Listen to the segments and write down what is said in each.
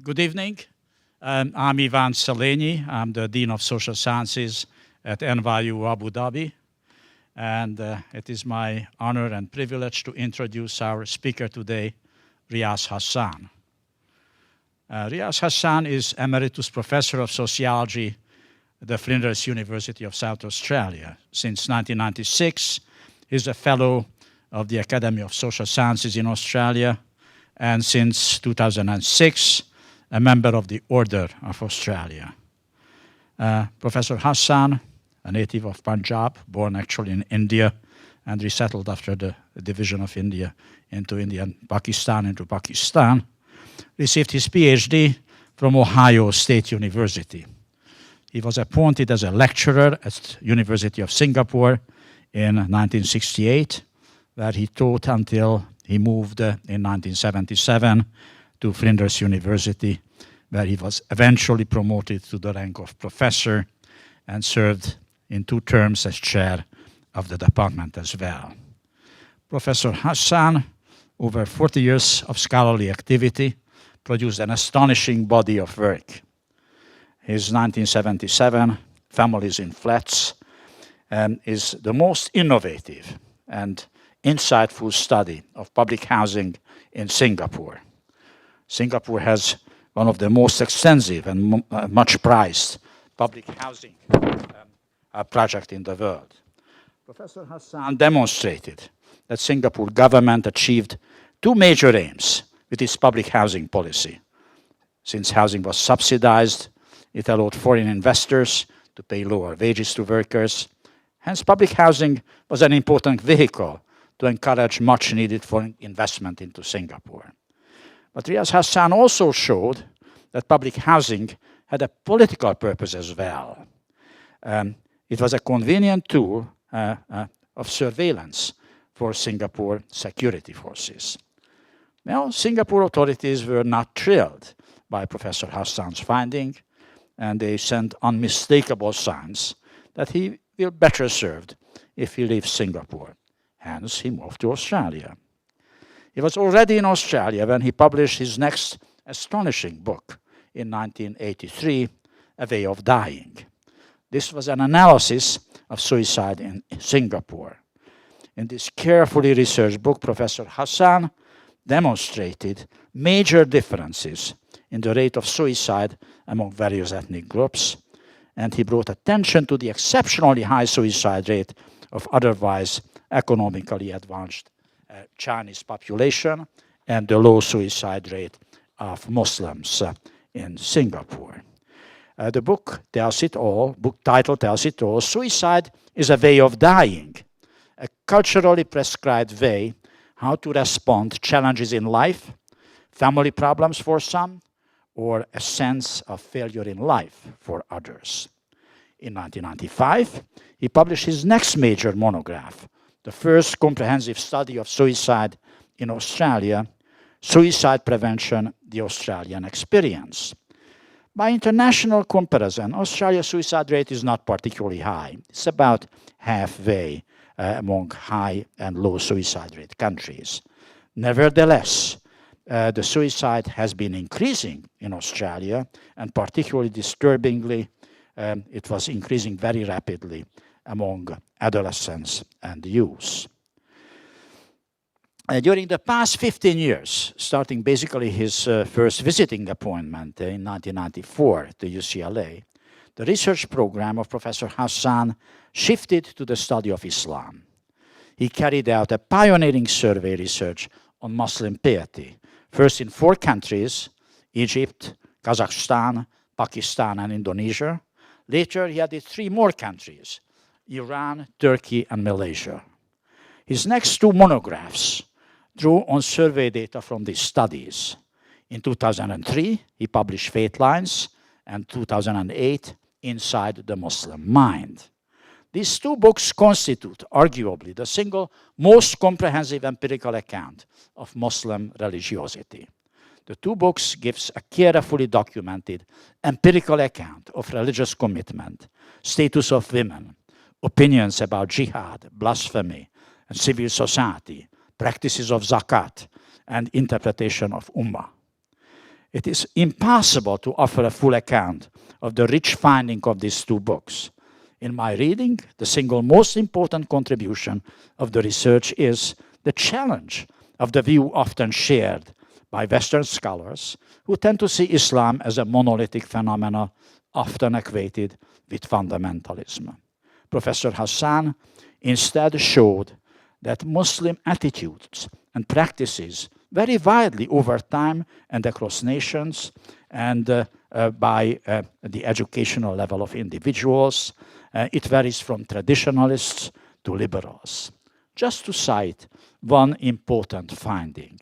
Good evening. I'm Ivan Seleni. I'm the Dean of Social Sciences at NYU Abu Dhabi. And it is my honor and privilege to introduce our speaker today, Riaz Hassan. Riaz Hassan is Emeritus Professor of Sociology at the Flinders University of South Australia. Since 1996, he's a Fellow of the Academy of Social Sciences in Australia, and since 2006, a member of the Order of Australia. Professor Hassan, a native of Punjab, born actually in India, and resettled after the division of India into India and Pakistan, received his PhD from Ohio State University. He was appointed as a lecturer at University of Singapore in 1968, where he taught until he moved in 1977 to Flinders University, where he was eventually promoted to the rank of professor and served in 2 terms as chair of the department as well. Professor Hassan, over 40 years of scholarly activity, produced an astonishing body of work. His 1977 Families in Flats is the most innovative and insightful study of public housing in Singapore. Singapore has one of the most extensive and much prized public housing project in the world. Professor Hassan demonstrated that Singapore government achieved 2 major aims with its public housing policy. Since housing was subsidized, it allowed foreign investors to pay lower wages to workers. Hence, public housing was an important vehicle to encourage much needed foreign investment into Singapore. But Riaz Hassan also showed that public housing had a political purpose as well. It was a convenient tool of surveillance for Singapore security forces. Well, Singapore authorities were not thrilled by Professor Hassan's finding, and they sent unmistakable signs that he will be better served if he leaves Singapore. Hence, he moved to Australia. He was already in Australia when he published his next astonishing book in 1983, A Way of Dying. This was an analysis of suicide in Singapore. In this carefully researched book, Professor Hassan demonstrated major differences in the rate of suicide among various ethnic groups, and he brought attention to the exceptionally high suicide rate of otherwise economically advanced Chinese population and the low suicide rate of Muslims in Singapore. The book tells it all, book title tells it all, Suicide is a Way of Dying, a culturally prescribed way how to respond to challenges in life, family problems for some, or a sense of failure in life for others. In 1995, he published his next major monograph, the first comprehensive study of suicide in Australia, Suicide Prevention, the Australian Experience. By international comparison, Australia's suicide rate is not particularly high. It's about halfway among high and low suicide rate countries. Nevertheless, the suicide has been increasing in Australia, and particularly disturbingly, it was increasing very rapidly among adolescents and youth. During the past 15 years, starting basically his first visiting appointment in 1994 to UCLA, the research program of Professor Hassan shifted to the study of Islam. He carried out a pioneering survey research on Muslim piety, first in 4 countries, Egypt, Kazakhstan, Pakistan, and Indonesia. Later, he added 3 more countries, Iran, Turkey, and Malaysia. His next 2 monographs drew on survey data from these studies. In 2003, he published Faith Lines, and 2008, Inside the Muslim Mind. These 2 books constitute, arguably, the single most comprehensive empirical account of Muslim religiosity. The 2 books gives a carefully documented empirical account of religious commitment, status of women, opinions about jihad, blasphemy, and civil society, practices of zakat, and interpretation of ummah. It is impossible to offer a full account of the rich finding of these two books. In my reading, the single most important contribution of the research is the challenge of the view often shared by Western scholars who tend to see Islam as a monolithic phenomenon often equated with fundamentalism. Professor Hassan instead showed that Muslim attitudes and practices vary widely over time and across nations and by the educational level of individuals. It varies from traditionalists to liberals. Just to cite one important finding,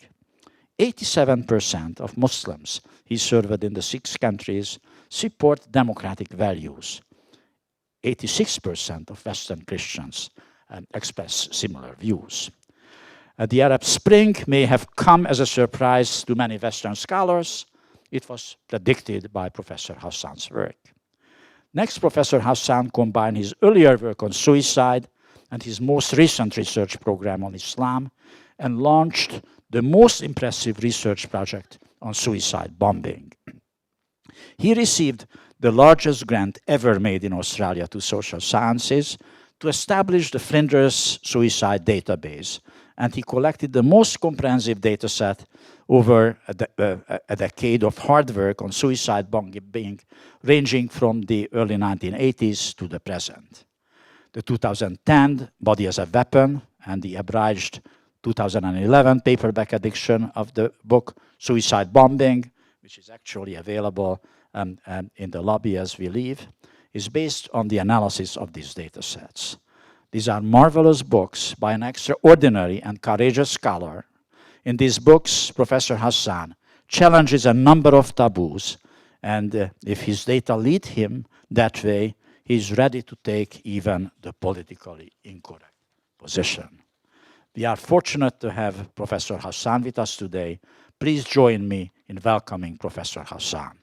87% of Muslims he surveyed in the 6 countries support democratic values. 86% of Western Christians express similar views. The Arab Spring may have come as a surprise to many Western scholars. It was predicted by Professor Hassan's work. Next, Professor Hassan combined his earlier work on suicide and his most recent research program on Islam and launched the most impressive research project on suicide bombing. He received the largest grant ever made in Australia to social sciences to establish the Flinders Suicide Database, and he collected the most comprehensive data set over a decade of hard work on suicide bombing, ranging from the early 1980s to the present. The 2010 Body as a Weapon and the abridged 2011 paperback edition of the book Suicide Bombing, which is actually available in the lobby as we leave, is based on the analysis of these data sets. These are marvelous books by an extraordinary and courageous scholar. In these books, Professor Hassan challenges a number of taboos, and if his data lead him that way, he is ready to take even the politically incorrect position. We are fortunate to have Professor Hassan with us today. Please join me in welcoming Professor Hassan.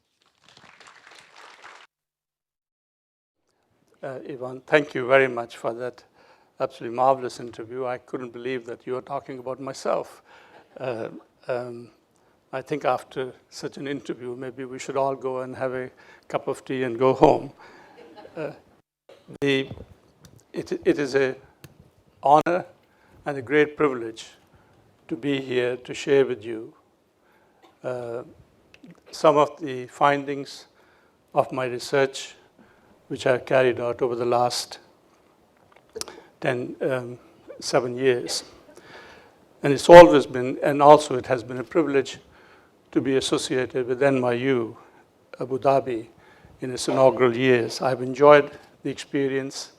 Ivan, thank you very much for that absolutely marvelous interview. I couldn't believe that you were talking about myself. I think after such an interview, maybe we should all go and have a cup of tea and go home. It is an honor and a great privilege to be here to share with you some of the findings of my research, which I've carried out over the last 7 years. And it's always been, and also it has been a privilege to be associated with NYU, Abu Dhabi, in its inaugural years. I've enjoyed the experience,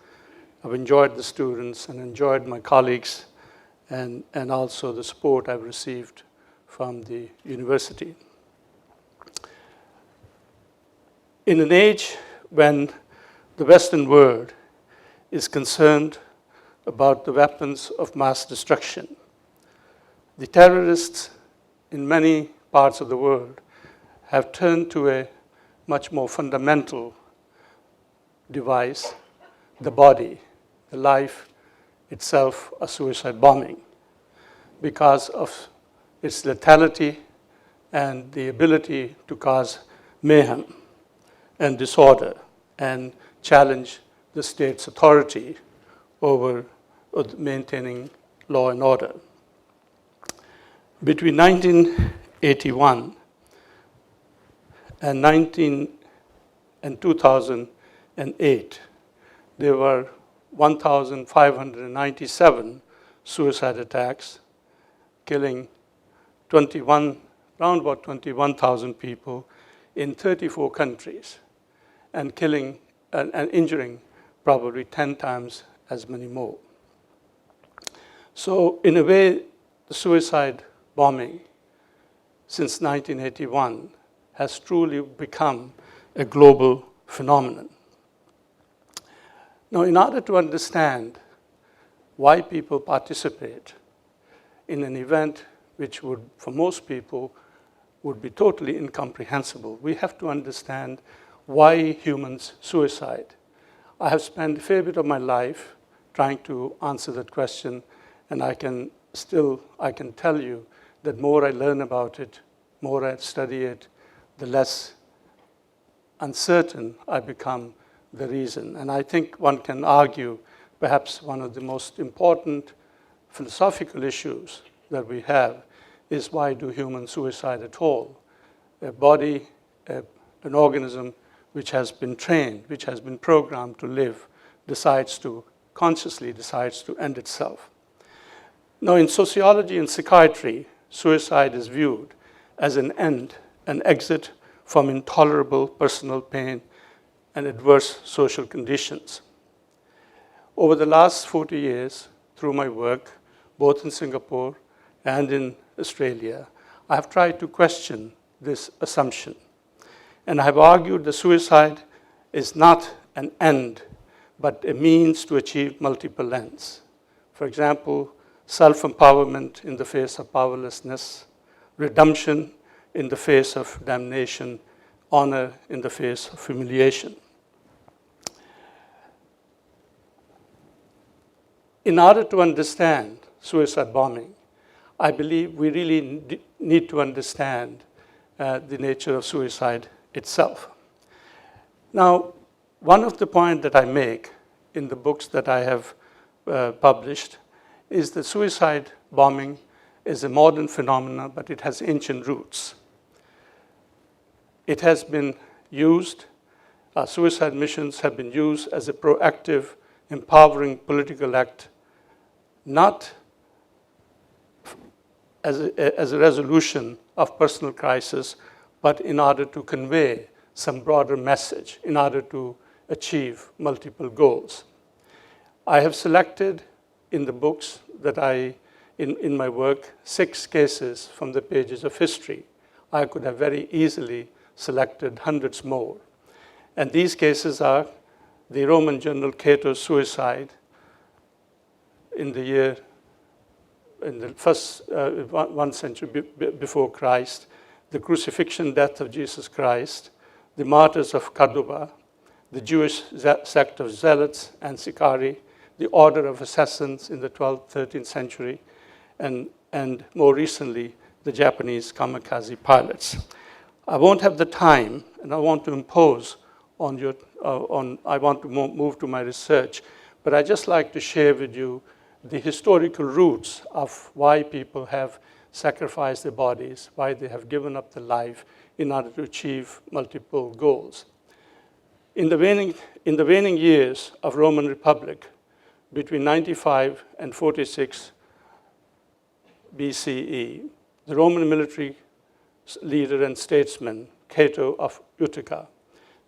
I've enjoyed the students, and enjoyed my colleagues, and also the support I've received from the university. In an age when the Western world is concerned about the weapons of mass destruction, the terrorists in many parts of the world have turned to a much more fundamental device, the body, the life itself, a suicide bombing, because of its lethality and the ability to cause mayhem and disorder and challenge the state's authority over maintaining law and order. Between 1981 and 2008, there were 1,597 suicide attacks, killing around about 21,000 people in 34 countries, and killing and injuring probably 10 times as many more. So in a way, the suicide bombing since 1981 has truly become a global phenomenon. Now, in order to understand why people participate in an event which would, for most people, would be totally incomprehensible, we have to understand why humans suicide. I have spent a fair bit of my life trying to answer that question, and I can tell you that more I learn about it, more I study it, the less uncertain I become the reason. And I think one can argue perhaps one of the most important philosophical issues that we have is, why do humans suicide at all? A body, an organism which has been trained, which has been programmed to live, consciously decides to end itself. Now, in sociology and psychiatry, suicide is viewed as an end, an exit from intolerable personal pain and adverse social conditions. Over the last 40 years, through my work, both in Singapore and in Australia, I have tried to question this assumption. And I have argued that suicide is not an end, but a means to achieve multiple ends. For example, self-empowerment in the face of powerlessness, redemption in the face of damnation, honor in the face of humiliation. In order to understand suicide bombing, I believe we really need to understand the nature of suicide itself. Now, one of the points that I make in the books that I have published is that suicide bombing is a modern phenomenon, but it has ancient roots. It has been used, suicide missions have been used as a proactive, empowering political act, not as a resolution of personal crisis, but in order to convey some broader message, in order to achieve multiple goals. I have selected in the books that in my work, 6 cases from the pages of history. I could have very easily selected hundreds more. And these cases are the Roman general Cato's suicide in the first 1 century before Christ, the crucifixion death of Jesus Christ, the martyrs of Cordoba, the Jewish sect of Zealots and Sicarii, the order of assassins in the 12th, 13th century, and more recently, the Japanese kamikaze pilots. I won't have the time, and I want to impose on you, I want to move to my research, but I'd just like to share with you the historical roots of why people have sacrificed their bodies, why they have given up their life in order to achieve multiple goals. In the waning years of Roman Republic, between 95 and 46 BCE, the Roman military leader and statesman, Cato of Utica,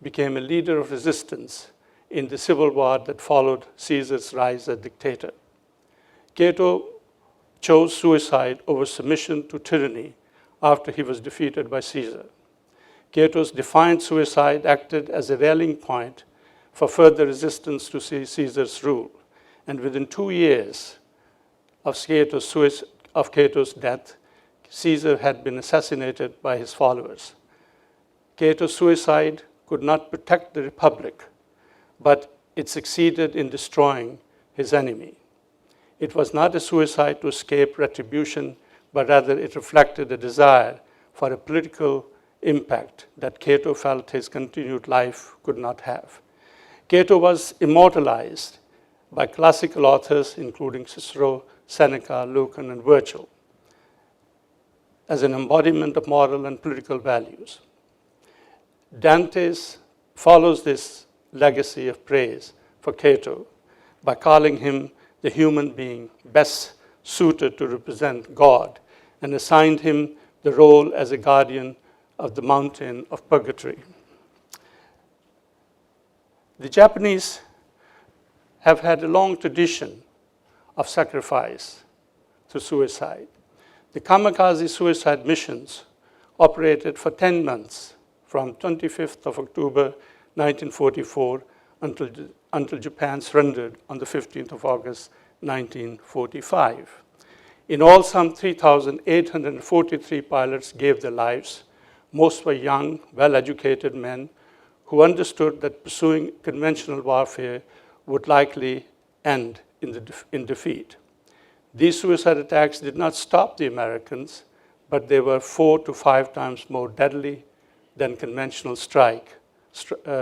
became a leader of resistance in the civil war that followed Caesar's rise as dictator. Cato chose suicide over submission to tyranny after he was defeated by Caesar. Cato's defiant suicide acted as a rallying point for further resistance to Caesar's rule. And within 2 years of Cato's death, Caesar had been assassinated by his followers. Cato's suicide could not protect the Republic, but it succeeded in destroying his enemy. It was not a suicide to escape retribution, but rather it reflected a desire for a political impact that Cato felt his continued life could not have. Cato was immortalized by classical authors, including Cicero, Seneca, Lucan, and Virgil, as an embodiment of moral and political values. Dante follows this legacy of praise for Cato by calling him the human being best suited to represent God, and assigned him the role as a guardian of the mountain of purgatory. The Japanese have had a long tradition of sacrifice through suicide. The kamikaze suicide missions operated for 10 months, from 25th of October 1944 until Japan surrendered on the 15th of August 1945. In all, some 3,843 pilots gave their lives. Most were young, well-educated men who understood that pursuing conventional warfare would likely end in defeat. These suicide attacks did not stop the Americans, but they were 4 to 5 times more deadly than conventional strike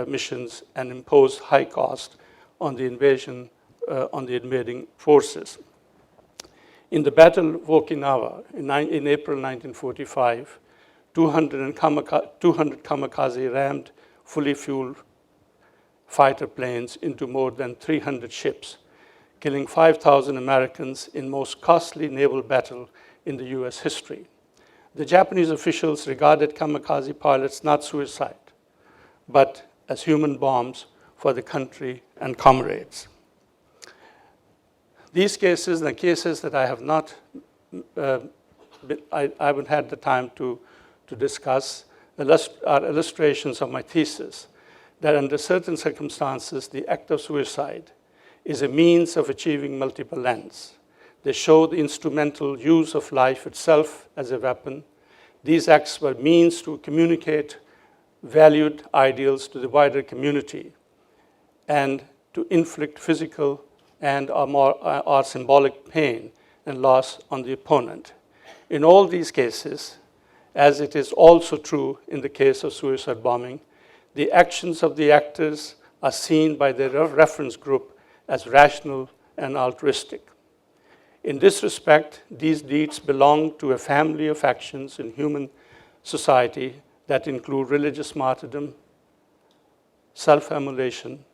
missions and imposed high cost on the invading forces. In the Battle of Okinawa in April 1945, 200 kamikaze rammed fully fueled fighter planes into more than 300 ships, killing 5,000 Americans in most costly naval battle in the US history. The Japanese officials regarded kamikaze pilots not suicide, but as human bombs for the country and comrades. These cases, the cases that I have not, I haven't had the time to discuss, are illustrations of my thesis that under certain circumstances, the act of suicide is a means of achieving multiple ends. They show the instrumental use of life itself as a weapon. These acts were means to communicate valued ideals to the wider community and to inflict physical and or symbolic pain and loss on the opponent. In all these cases, as it is also true in the case of suicide bombing, the actions of the actors are seen by the reference group as rational and altruistic. In this respect, these deeds belong to a family of actions in human society that include religious martyrdom, self-immolation,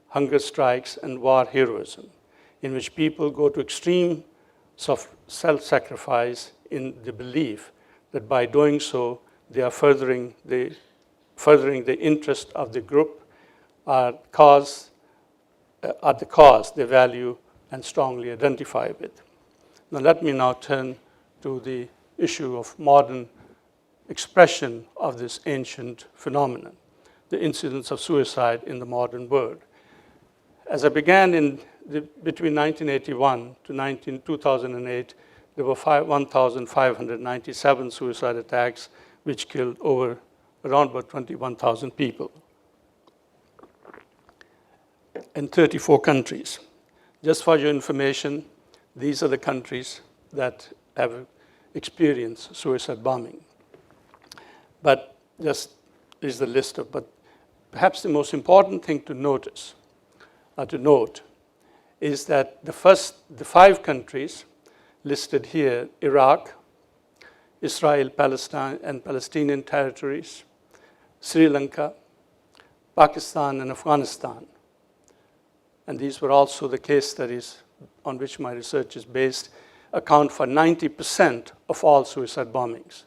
hunger strikes, and war heroism, in which people go to extreme self-sacrifice in the belief that by doing so, they are furthering the interest of the group, are the cause they value and strongly identify with. Now let me now turn to the issue of modern expression of this ancient phenomenon, the incidence of suicide in the modern world. As I began between 1981 to 2008, there were 1,597 suicide attacks, which killed around about 21,000 people in 34 countries. Just for your information, these are the countries that have experienced suicide bombing. But just is the list of, but perhaps the most important thing to notice, to note, is that the 5 countries listed here, Iraq, Israel, Palestine, and Palestinian territories, Sri Lanka, Pakistan, and Afghanistan. And these were also the case studies on which my research is based, account for 90% of all suicide bombings.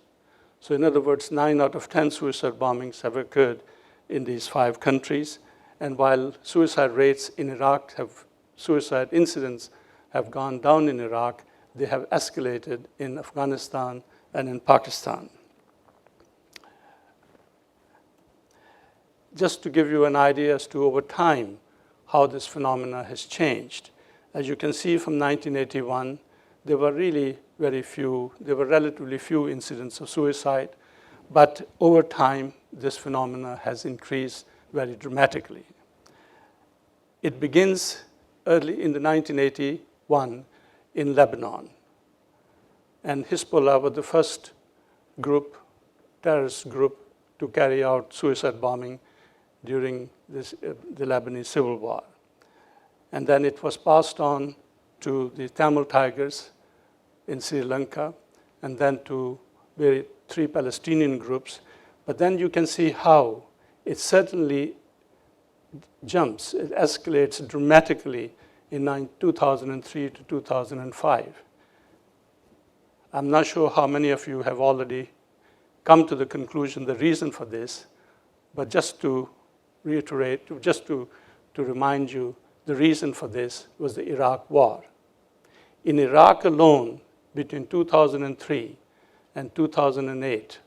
So in other words, 9 out of 10 suicide bombings have occurred in these 5 countries. And while suicide rates in Iraq suicide incidents have gone down in Iraq, they have escalated in Afghanistan and in Pakistan. Just to give you an idea as to over time how this phenomena has changed. As you can see from 1981, there were really relatively few incidents of suicide, but over time, this phenomena has increased very dramatically. It begins early in the 1981 in Lebanon. And Hezbollah was the first terrorist group to carry out suicide bombing during the Lebanese civil war. And then it was passed on to the Tamil Tigers in Sri Lanka, and then to 3 Palestinian groups. But then you can see how it certainly jumps, it escalates dramatically in 2003 to 2005. I'm not sure how many of you have already come to the conclusion, the reason for this, but just to reiterate, just to remind you, the reason for this was the Iraq War. In Iraq alone, between 2003 and 2008,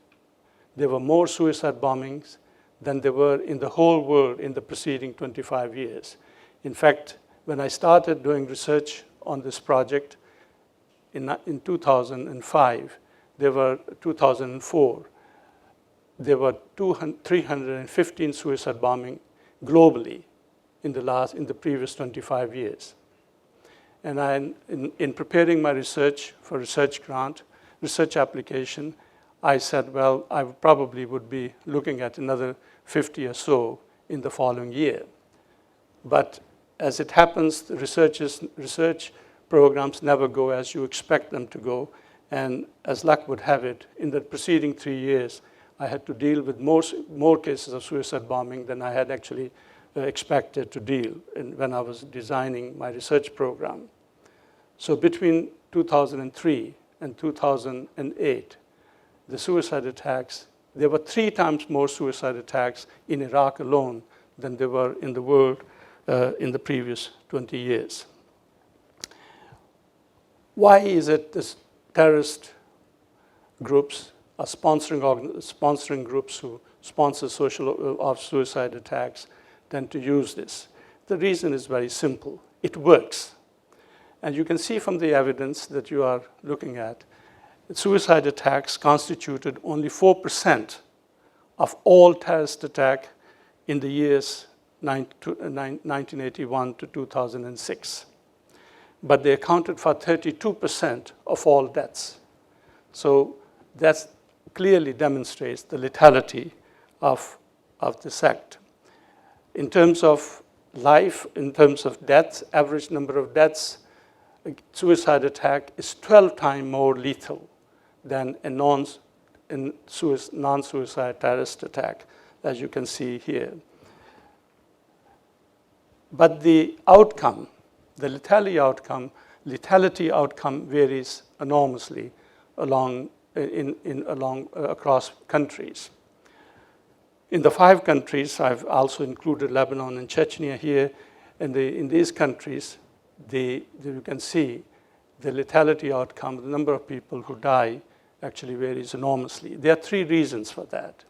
there were more suicide bombings than there were in the whole world in the preceding 25 years. In fact, when I started doing research on this project in 2005, 2004, there were 315 suicide bombing globally in the previous 25 years. And in preparing my research for research grant, research application, I said, well, I probably would be looking at another 50 or so in the following year. But as it happens, the research programs never go as you expect them to go. And as luck would have it, in the preceding 3 years, I had to deal with more cases of suicide bombing than I had actually expected to deal when I was designing my research program. So between 2003 and 2008, the suicide attacks, there were 3 times more suicide attacks in Iraq alone than there were in the world in the previous 20 years. Why is it this terrorist groups are sponsoring groups who sponsor suicide attacks tend to use this? The reason is very simple. It works. And you can see from the evidence that you are looking at, that suicide attacks constituted only 4% of all terrorist attacks in the years 1981 to 2006. But they accounted for 32% of all deaths. So that clearly demonstrates the lethality of this act. In terms of life, in terms of deaths, average number of deaths, a suicide attack is 12 times more lethal than a non-suicide terrorist attack, as you can see here. But the outcome, the lethality outcome varies enormously across countries. In the 5 countries, I've also included Lebanon and Chechnya here, and in these countries, you can see the lethality outcome, the number of people who die, actually varies enormously. There are 3 reasons for that.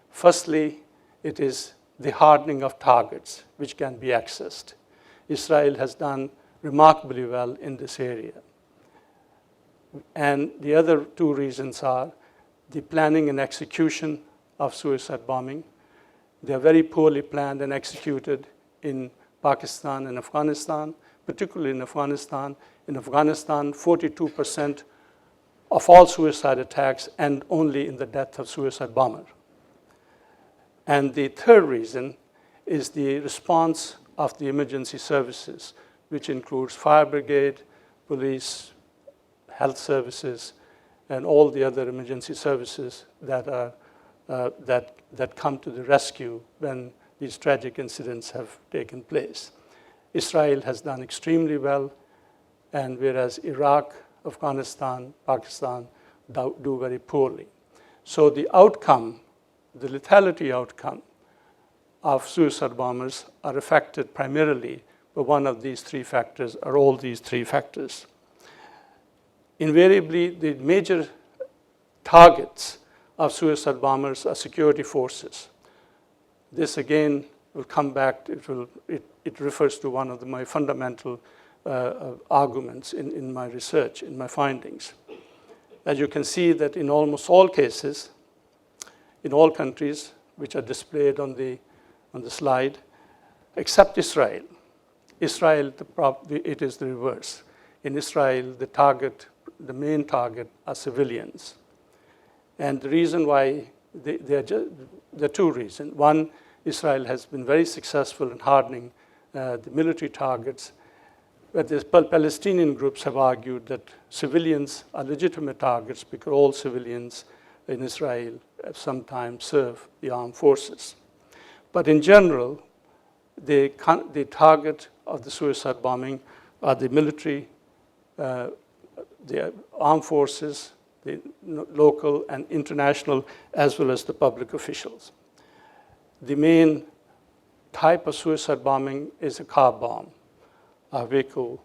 Firstly, it is the hardening of targets, which can be accessed. Israel has done remarkably well in this area. And the other 2 reasons are the planning and execution of suicide bombing. They are very poorly planned and executed in Pakistan and Afghanistan, particularly in Afghanistan. In Afghanistan, 42% of all suicide attacks end only in the death of suicide bomber. And the third reason is the response of the emergency services, which includes fire brigade, police, health services, and all the other emergency services that come to the rescue when these tragic incidents have taken place. Israel has done extremely well, and whereas Iraq, Afghanistan, Pakistan do very poorly. So the outcome, the lethality outcome of suicide bombers are affected primarily by one of these 3 factors, or all these 3 factors. Invariably, the major targets of suicide bombers are security forces. This again will come back, it refers to one of my fundamental arguments in my research, in my findings. As you can see that in almost all cases, in all countries, which are displayed on the slide, except Israel. Israel, it is the reverse. In Israel, the main target are civilians. And the reason why, there are 2 reasons. One, Israel has been very successful in hardening the military targets, but the Palestinian groups have argued that civilians are legitimate targets because all civilians in Israel sometimes serve the armed forces. But in general, the target of the suicide bombing are the military, the armed forces, the local and international, as well as the public officials. The main type of suicide bombing is a car bomb, a vehicle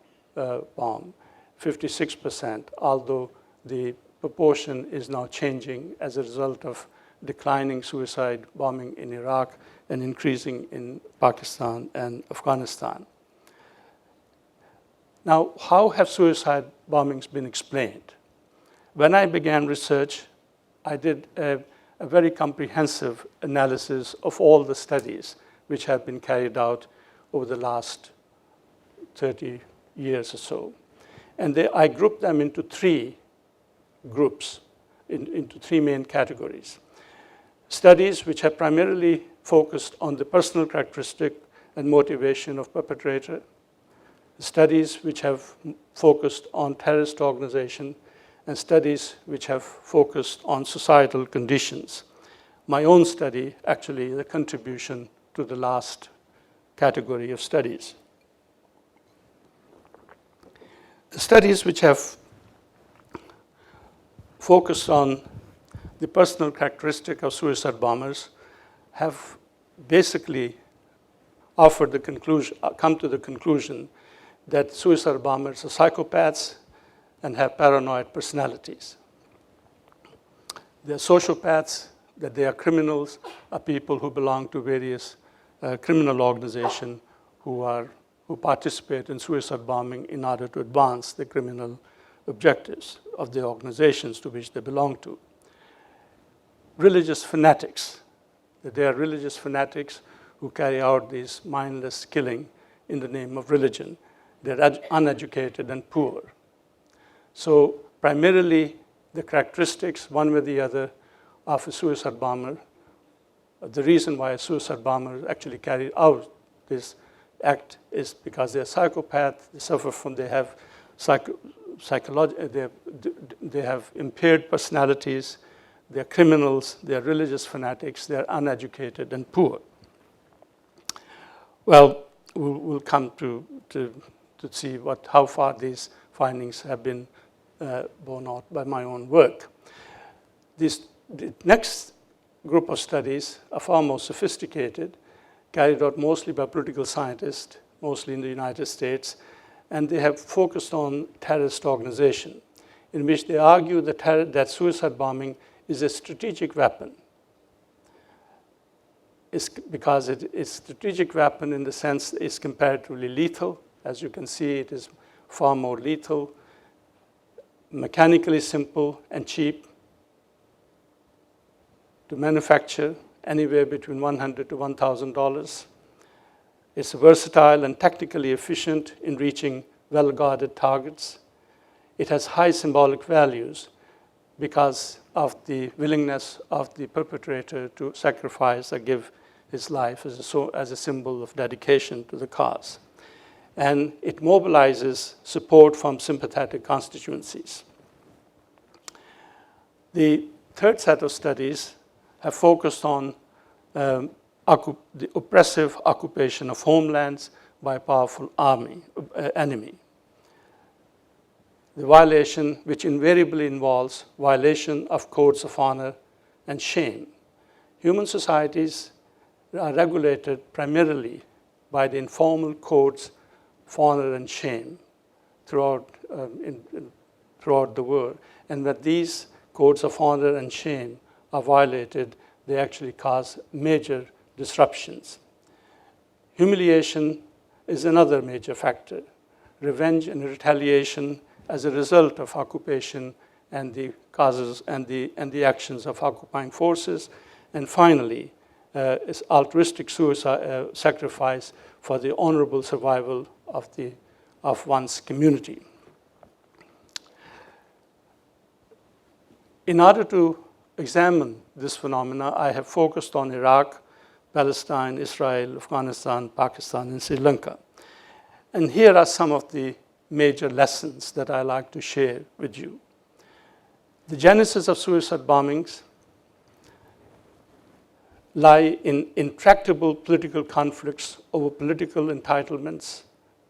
bomb, 56%, although the proportion is now changing as a result of declining suicide bombing in Iraq and increasing in Pakistan and Afghanistan. Now, how have suicide bombings been explained? When I began research, I did a very comprehensive analysis of all the studies which have been carried out over the last 30 years or so. And I grouped them into 3 groups, into three main categories. Studies which have primarily focused on the personal characteristic and motivation of perpetrator. Studies which have focused on terrorist organization, and studies which have focused on societal conditions. My own study actually is a contribution to the last category of studies. The studies which have focused on the personal characteristic of suicide bombers have basically offered the conclusion, come to the conclusion that suicide bombers are psychopaths and have paranoid personalities. They're sociopaths, that they are criminals, are people who belong to various criminal organizations who participate in suicide bombing in order to advance the criminal objectives of the organizations to which they belong to. Religious fanatics, that they are religious fanatics who carry out these mindless killing in the name of religion. They're uneducated and poor. So primarily the characteristics, one way or the other, of a suicide bomber, the reason why a suicide bomber actually carried out this act is because they're psychopaths, they suffer from, they have they have impaired personalities, they're criminals, they're religious fanatics, they're uneducated and poor. Well, we'll come to see how far these findings have been borne out by my own work. The next group of studies are far more sophisticated, carried out mostly by political scientists, mostly in the United States, and they have focused on terrorist organization, in which they argue that suicide bombing is a strategic weapon. Because it's a strategic weapon in the sense it's comparatively lethal. As you can see, it is far more lethal, mechanically simple and cheap to manufacture, anywhere between $100 to $1,000. It's versatile and technically efficient in reaching well-guarded targets. It has high symbolic values because of the willingness of the perpetrator to sacrifice or give his life as a symbol of dedication to the cause. And it mobilizes support from sympathetic constituencies. The third set of studies have focused on the oppressive occupation of homelands by a powerful enemy. The violation, which invariably involves violation of codes of honor and shame. Human societies are regulated primarily by the informal codes of honor and shame throughout the world. And when these codes of honor and shame are violated, they actually cause major disruptions. Humiliation is another major factor. Revenge and retaliation as a result of occupation and the causes and the actions of occupying forces. And finally, is altruistic suicide, sacrifice for the honorable survival of one's community. In order to examine this phenomena, I have focused on Iraq, Palestine, Israel, Afghanistan, Pakistan, and Sri Lanka. And here are some of the major lessons that I like to share with you. The genesis of suicide bombings lie in intractable political conflicts over political entitlements,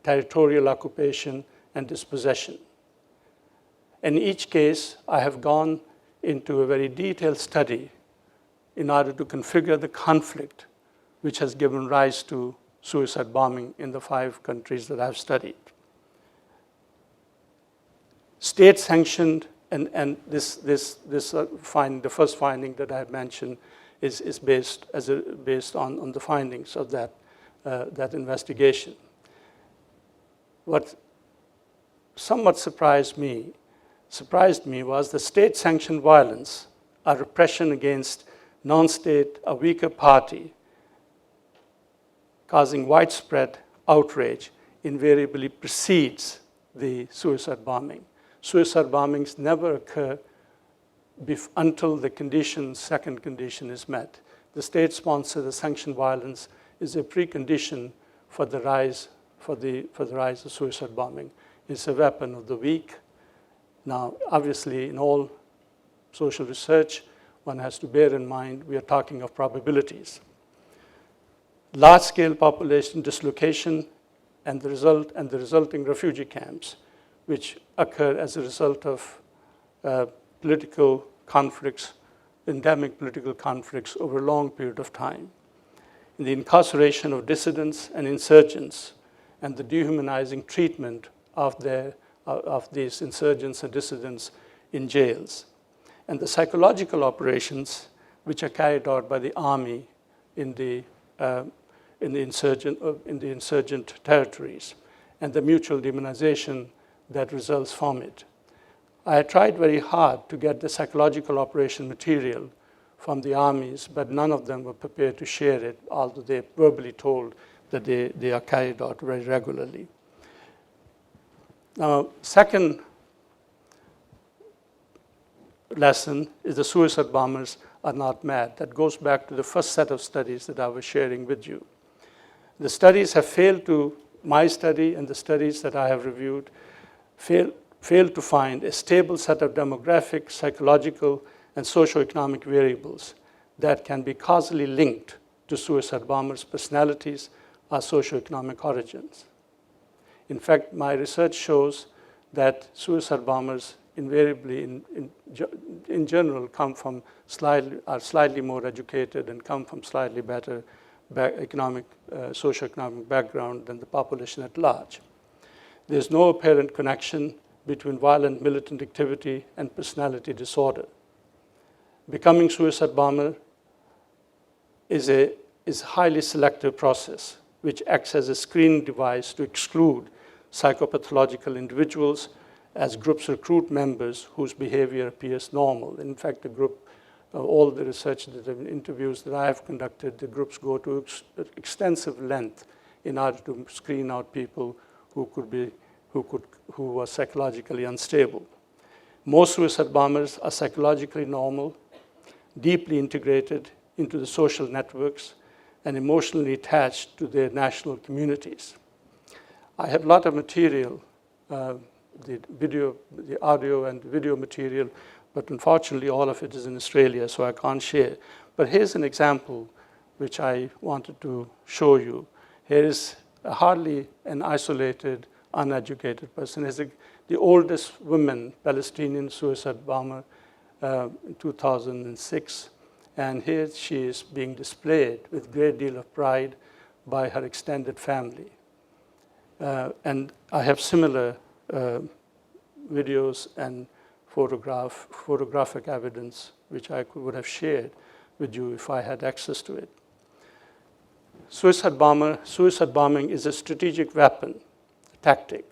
territorial occupation, and dispossession. In each case, I have gone into a very detailed study in order to configure the conflict which has given rise to suicide bombing in the 5 countries that I've studied. State-sanctioned, and the first finding that I've mentioned is based on the findings of that investigation. What somewhat surprised me was the state-sanctioned violence, a repression against non-state, a weaker party, causing widespread outrage, invariably precedes the suicide bombing. Suicide bombings never occur until the condition, second condition is met. The state sponsor, the sanctioned violence, is a precondition for the rise of suicide bombing. It's a weapon of the weak. Now, obviously, in all social research, one has to bear in mind we are talking of probabilities. Large-scale population dislocation and the resulting refugee camps, which occur as a result of political conflicts, endemic political conflicts over a long period of time. In the incarceration of dissidents and insurgents, and the dehumanizing treatment of these insurgents and dissidents in jails, and the psychological operations which are carried out by the army in the insurgent territories, and the mutual demonization that results from it. I tried very hard to get the psychological operation material from the armies, but none of them were prepared to share it, although they verbally told that they are carried out very regularly. Now, second lesson is the suicide bombers are not mad. That goes back to the first set of studies that I was sharing with you. The studies have failed to, my study and the studies that I have reviewed, failed to find a stable set of demographic, psychological, and socioeconomic variables that can be causally linked to suicide bombers' personalities or socioeconomic origins. In fact, my research shows that suicide bombers invariably, in general, are slightly more educated and come from slightly better socioeconomic background than the population at large. There's no apparent connection between violent militant activity and personality disorder. Becoming suicide bomber is a highly selective process which acts as a screening device to exclude psychopathological individuals as groups recruit members whose behavior appears normal. In fact, the group, all the research, the interviews that I have conducted, the groups go to extensive length in order to screen out people who were psychologically unstable. Most suicide bombers are psychologically normal, deeply integrated into the social networks, and emotionally attached to their national communities. I have a lot of material, the audio and video material, but unfortunately all of it is in Australia, so I can't share. But here's an example which I wanted to show you. Here is hardly an isolated, uneducated person. He's the oldest woman, Palestinian suicide bomber in 2006. And here she is being displayed with a great deal of pride by her extended family. And I have similar videos and photographic evidence which I would have shared with you if I had access to it. Suicide bombing is a strategic weapon, tactic.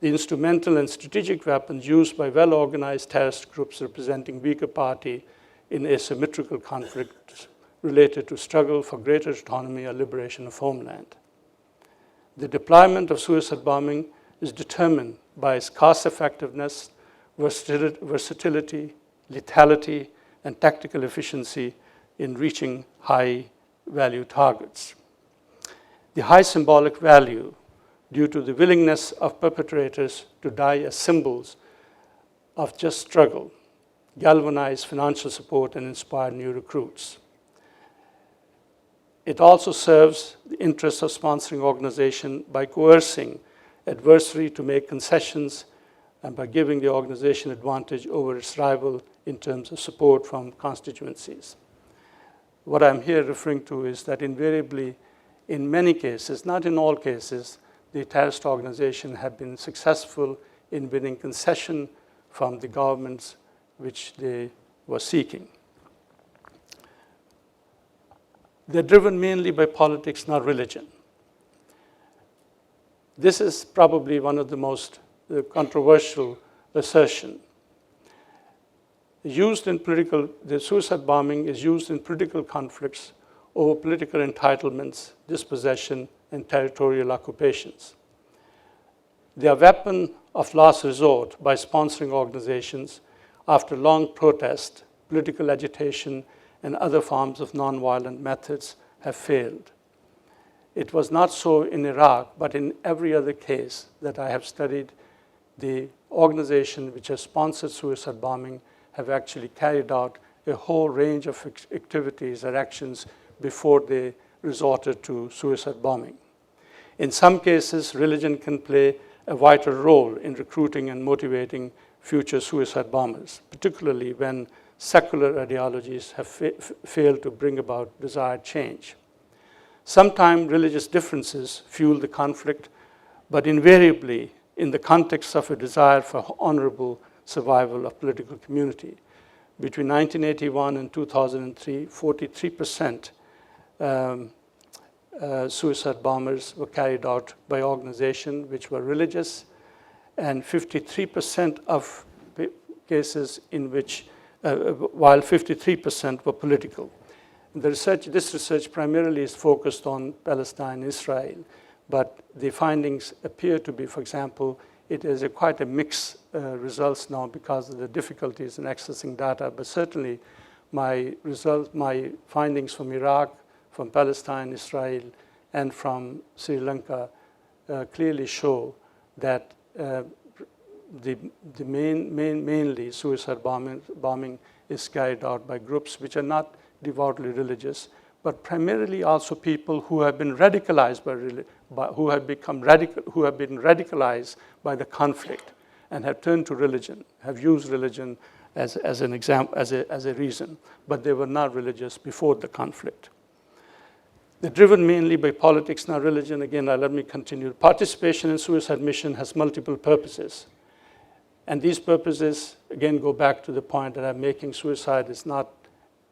The instrumental and strategic weapons used by well-organized terrorist groups representing weaker party in asymmetrical conflicts related to struggle for greater autonomy or liberation of homeland. The deployment of suicide bombing is determined by its cost effectiveness, versatility, lethality, and tactical efficiency in reaching high-value targets. The high symbolic value due to the willingness of perpetrators to die as symbols of just struggle, galvanize financial support, and inspire new recruits. It also serves the interests of sponsoring organization by coercing adversary to make concessions and by giving the organization advantage over its rival in terms of support from constituencies. What I'm here referring to is that invariably, in many cases, not in all cases, the terrorist organization have been successful in winning concession from the governments which they were seeking. They're driven mainly by politics, not religion. This is probably one of the most controversial assertions. The suicide bombing is used in political conflicts over political entitlements, dispossession, and territorial occupations. They are a weapon of last resort by sponsoring organizations after long protest, political agitation, and other forms of nonviolent methods have failed. It was not so in Iraq, but in every other case that I have studied, the organization which has sponsored suicide bombing have actually carried out a whole range of activities and actions before they resorted to suicide bombing. In some cases, religion can play a vital role in recruiting and motivating future suicide bombers, particularly when secular ideologies have failed to bring about desired change. Sometimes religious differences fuel the conflict, but invariably in the context of a desire for honorable survival of political community. Between 1981 and 2003, 43% suicide bombers were carried out by organizations which were religious, and 53% of cases in which, while 53% were political. This research primarily is focused on Palestine and Israel, but the findings appear to be, for example, it is quite a mixed results now because of the difficulties in accessing data, but certainly my findings from Iraq, from Palestine, Israel, and from Sri Lanka clearly show that mainly suicide bombing is carried out by groups which are not devoutly religious, but primarily also people who have been radicalized who have been radicalized by the conflict and have turned to religion, have used religion as an example, as a reason, but they were not religious before the conflict. They're driven mainly by politics, not religion. Again, let me continue. Participation in suicide mission has multiple purposes. And these purposes, again, go back to the point that I'm making. Suicide is not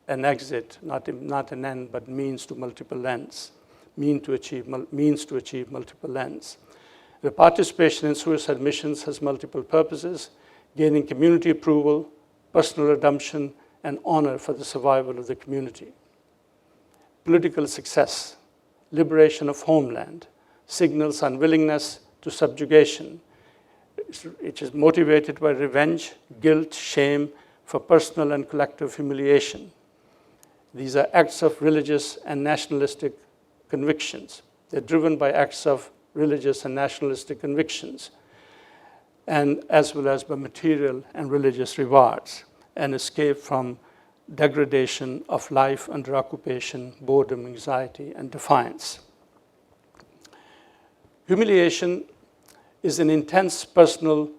an exit, not an end, but means to multiple ends, means to achieve multiple ends. The participation in suicide missions has multiple purposes: gaining community approval, personal redemption, and honor for the survival of the community. Political success, liberation of homeland, signals unwillingness to subjugation. It is motivated by revenge, guilt, shame for personal and collective humiliation. These are acts of religious and nationalistic convictions. They're driven by acts of religious and nationalistic convictions, and as well as by material and religious rewards, and escape from degradation of life under occupation, boredom, anxiety, and defiance. Humiliation is an intense personal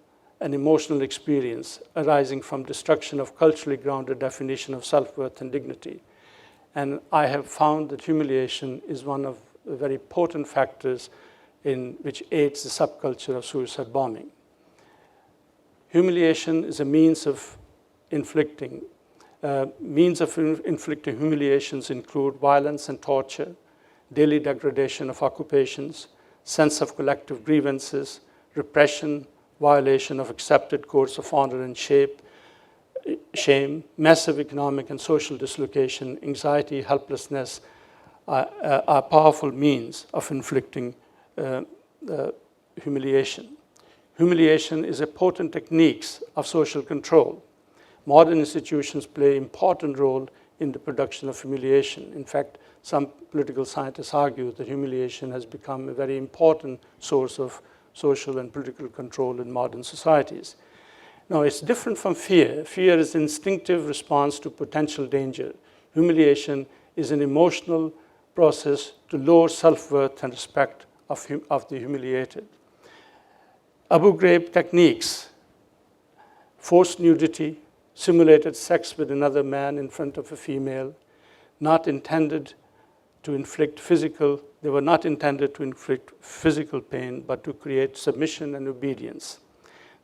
and emotional experience arising from destruction of culturally grounded definition of self-worth and dignity. And I have found that humiliation is one of the very potent factors in which aids the subculture of suicide bombing. Humiliation is a means of inflicting. Humiliations include violence and torture, daily degradation of occupations, sense of collective grievances, repression, violation of accepted codes of honor and shame, massive economic and social dislocation, anxiety, helplessness are powerful means of inflicting humiliation. Humiliation is a potent technique of social control. Modern institutions play an important role in the production of humiliation. In fact, some political scientists argue that humiliation has become a very important source of social and political control in modern societies. Now, it's different from fear. Fear is an instinctive response to potential danger. Humiliation is an emotional process to lower self-worth and respect of the humiliated. Abu Ghraib techniques, forced nudity, simulated sex with another man in front of a female, not intended to inflict they were not intended to inflict physical pain, but to create submission and obedience.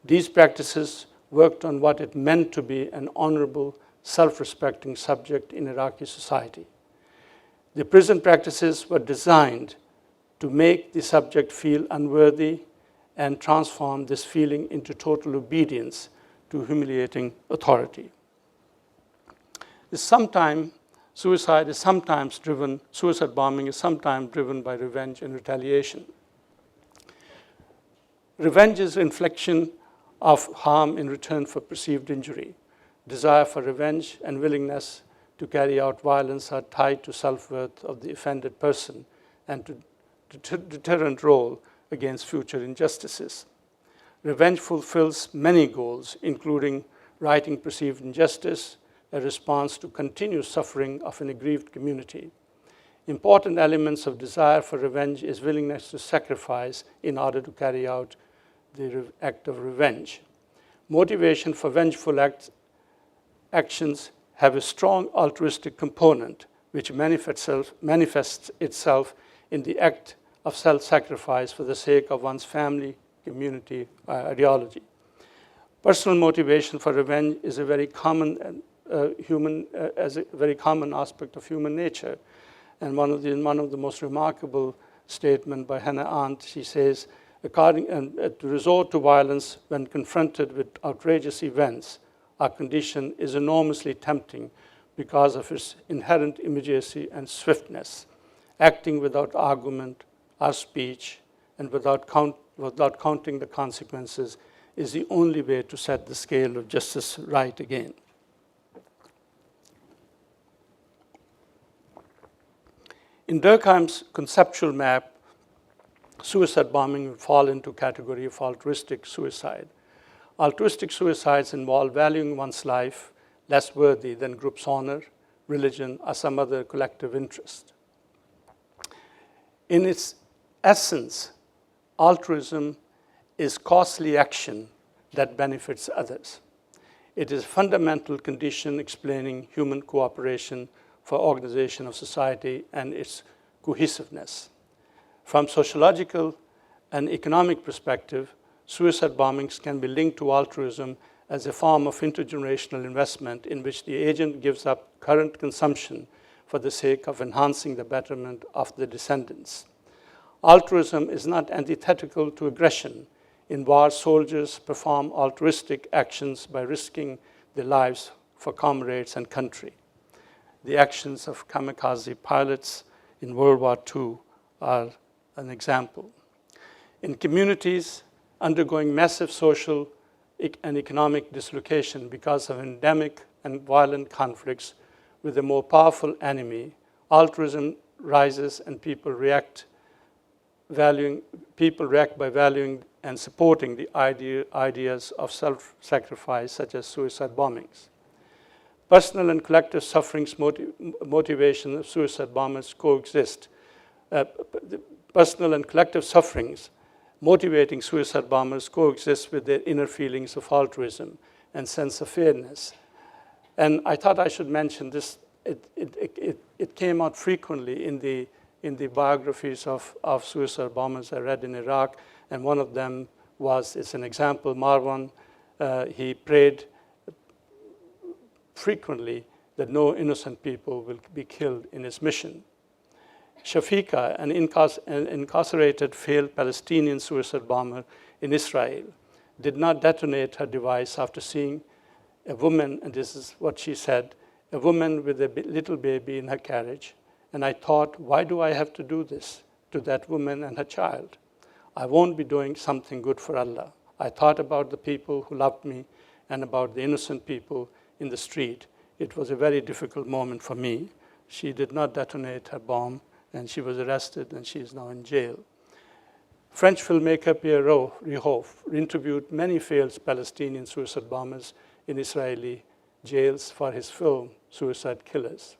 These practices worked on what it meant to be an honorable, self-respecting subject in Iraqi society. The prison practices were designed to make the subject feel unworthy and transform this feeling into total obedience to humiliating authority. Suicide bombing is sometimes driven by revenge and retaliation. Revenge is infliction of harm in return for perceived injury. desire for revenge, and willingness to carry out violence are tied to self-worth of the offended person and to deterrent role against future injustices. Revenge fulfills many goals, including righting perceived injustice, a response to continuous suffering of an aggrieved community. Important elements of desire for revenge is willingness to sacrifice in order to carry out the act of revenge. Motivation for vengeful actions have a strong altruistic component, which manifests itself in the act of self-sacrifice for the sake of one's family, community, ideology. Personal motivation for revenge is a very common very common aspect of human nature. And one of the most remarkable statements by Hannah Arendt, she says, to resort to violence when confronted with outrageous events, our condition is enormously tempting because of its inherent immediacy and swiftness. Acting without argument or speech and without counting the consequences is the only way to set the scale of justice right again. In Durkheim's conceptual map, suicide bombing would fall into category of altruistic suicide. Altruistic suicides involve valuing one's life less worthy than group's honor, religion, or some other collective interest. In its essence, altruism is costly action that benefits others. It is a fundamental condition explaining human cooperation for organization of society and its cohesiveness. From sociological and economic perspective, suicide bombings can be linked to altruism as a form of intergenerational investment in which the agent gives up current consumption for the sake of enhancing the betterment of the descendants. Altruism is not antithetical to aggression. In war, soldiers perform altruistic actions by risking their lives for comrades and country. The actions of kamikaze pilots in World War II are an example. In communities undergoing massive social and economic dislocation because of endemic and violent conflicts with a more powerful enemy, altruism rises and people react by valuing and supporting the ideas of self-sacrifice, such as suicide bombings. Personal and collective sufferings motivation of suicide bombers coexist. Personal and collective sufferings motivating suicide bombers coexist with their inner feelings of altruism and sense of fairness. And I thought I should mention this. It came out frequently in the biographies of suicide bombers I read in Iraq, and one of them it's an example, Marwan. He prayed frequently that no innocent people will be killed in his mission. Shafiqa, an incarcerated failed Palestinian suicide bomber in Israel, did not detonate her device after seeing a woman, and this is what she said, a woman with a little baby in her carriage. And I thought, why do I have to do this to that woman and her child? I won't be doing something good for Allah. I thought about the people who loved me and about the innocent people in the street. It was a very difficult moment for me. She did not detonate her bomb, and she was arrested, and she is now in jail. French filmmaker Pierre Rihouf interviewed many failed Palestinian suicide bombers in Israeli jails for his film, Suicide Killers.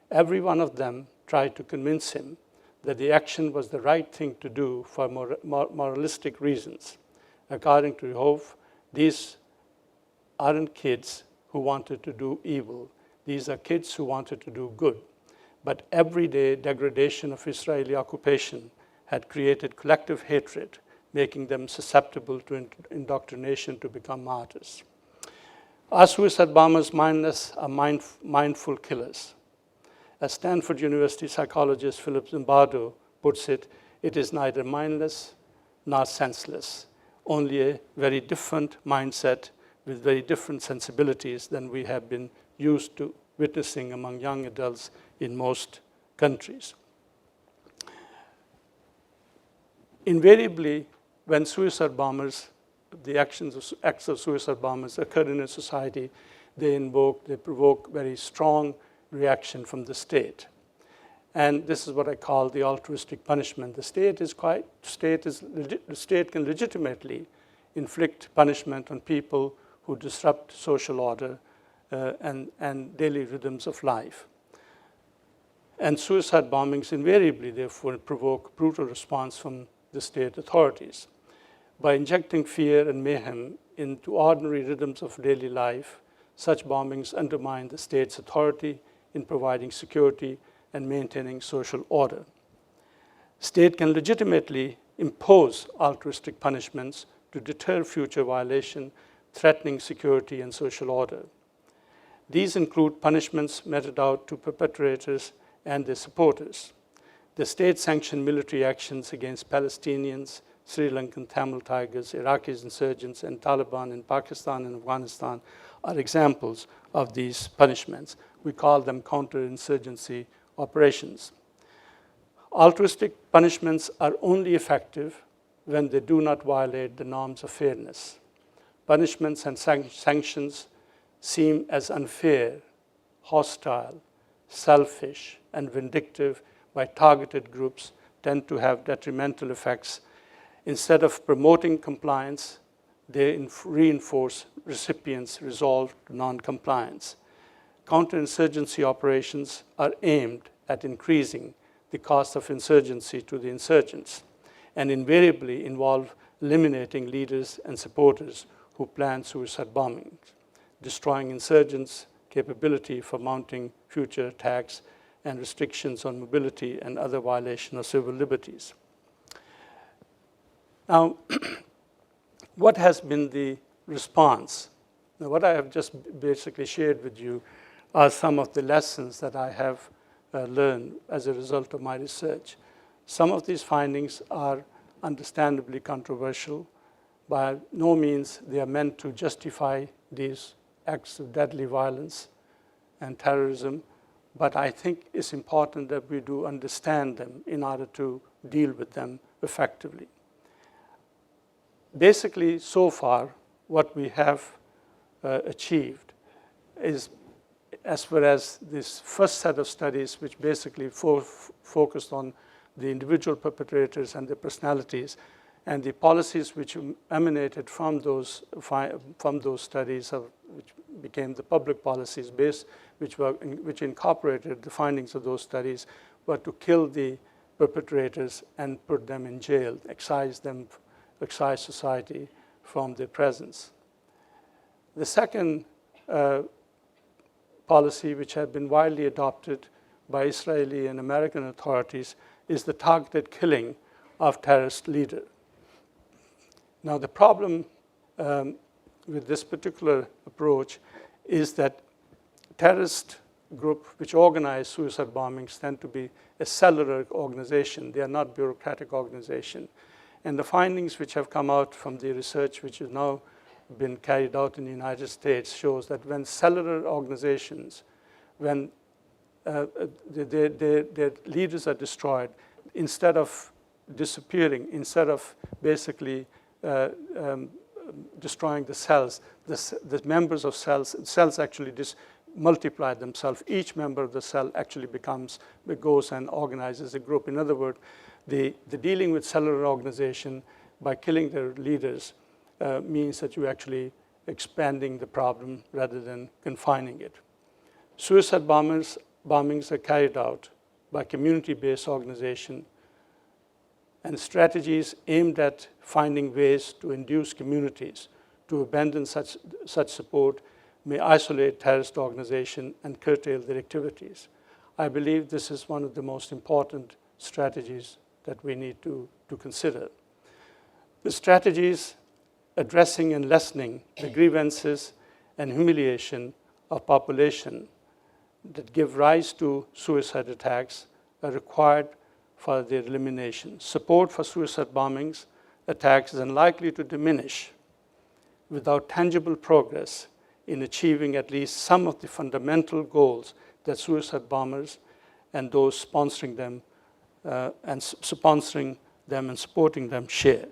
Every one of them tried to convince him that the action was the right thing to do for moralistic reasons. According to Rihouf, these aren't kids who wanted to do evil. These are kids who wanted to do good. But everyday degradation of Israeli occupation had created collective hatred, making them susceptible to indoctrination to become martyrs. Are suicide bombers mindless or mindful killers? As Stanford University psychologist Philip Zimbardo puts it, it is neither mindless nor senseless, only a very different mindset with very different sensibilities than we have been used to witnessing among young adults in most countries. Invariably, when suicide bombers, acts of suicide bombers occur in a society, they provoke very strong reaction from the state. And this is what I call the altruistic punishment. The state can legitimately inflict punishment on people who disrupt social order and daily rhythms of life. And suicide bombings invariably, therefore, provoke brutal response from the state authorities. By injecting fear and mayhem into ordinary rhythms of daily life, such bombings undermine the state's authority in providing security and maintaining social order. State can legitimately impose altruistic punishments to deter future violation, threatening security and social order. These include punishments meted out to perpetrators and their supporters. The state-sanctioned military actions against Palestinians, Sri Lankan Tamil Tigers, Iraqi insurgents, and Taliban in Pakistan and Afghanistan are examples of these punishments. We call them counterinsurgency operations. Altruistic punishments are only effective when they do not violate the norms of fairness. Punishments and sanctions seem as unfair, hostile, selfish, and vindictive by targeted groups tend to have detrimental effects. Instead of promoting compliance, they reinforce recipients' resolve to non-compliance. Counterinsurgency operations are aimed at increasing the cost of insurgency to the insurgents and invariably involve eliminating leaders and supporters who plan suicide bombings, destroying insurgents' capability for mounting future attacks, and restrictions on mobility and other violation of civil liberties. Now, what has been the response? Now, what I have just basically shared with you are some of the lessons that I have learned as a result of my research. Some of these findings are understandably controversial. By no means they are meant to justify these acts of deadly violence and terrorism, but I think it's important that we do understand them in order to deal with them effectively. Basically, so far, what we have achieved is, as far as this first set of studies, which basically focused on the individual perpetrators and their personalities, and the policies which emanated from those studies, which became the public policies based, which incorporated the findings of those studies, were to kill the perpetrators and put them in jail, excise society from their presence. The second policy, which had been widely adopted by Israeli and American authorities, is the targeted killing of terrorist leaders. Now, the problem with this particular approach is that terrorist groups which organize suicide bombings tend to be a cellular organization. They are not bureaucratic organization. And the findings which have come out from the research which has now been carried out in the United States shows that when cellular organizations, when their leaders are destroyed, instead of disappearing, instead of basically destroying the cells, the members of cells actually multiply themselves. Each member of the cell actually goes and organizes a group. In other words, the dealing with cellular organization by killing their leaders means that you're actually expanding the problem rather than confining it. Suicide bombings are carried out by community-based organization, and strategies aimed at finding ways to induce communities to abandon such support may isolate terrorist organizations and curtail their activities. I believe this is one of the most important strategies that we need to consider. The strategies addressing and lessening the grievances and humiliation of population that give rise to suicide attacks are required for their elimination. Support for suicide bombings attacks is unlikely to diminish without tangible progress in achieving at least some of the fundamental goals that suicide bombers and those sponsoring them and supporting them share.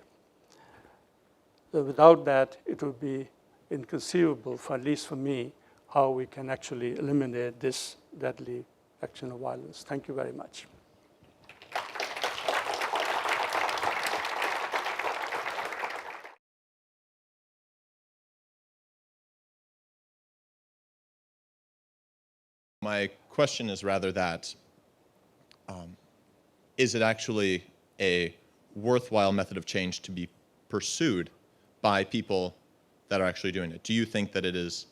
So without that, it would be inconceivable, at least for me, how we can actually eliminate this deadly action of violence. Thank you very much. My question is rather that, is it actually a worthwhile method of change to be pursued by people that are actually doing it? Do you think that it is,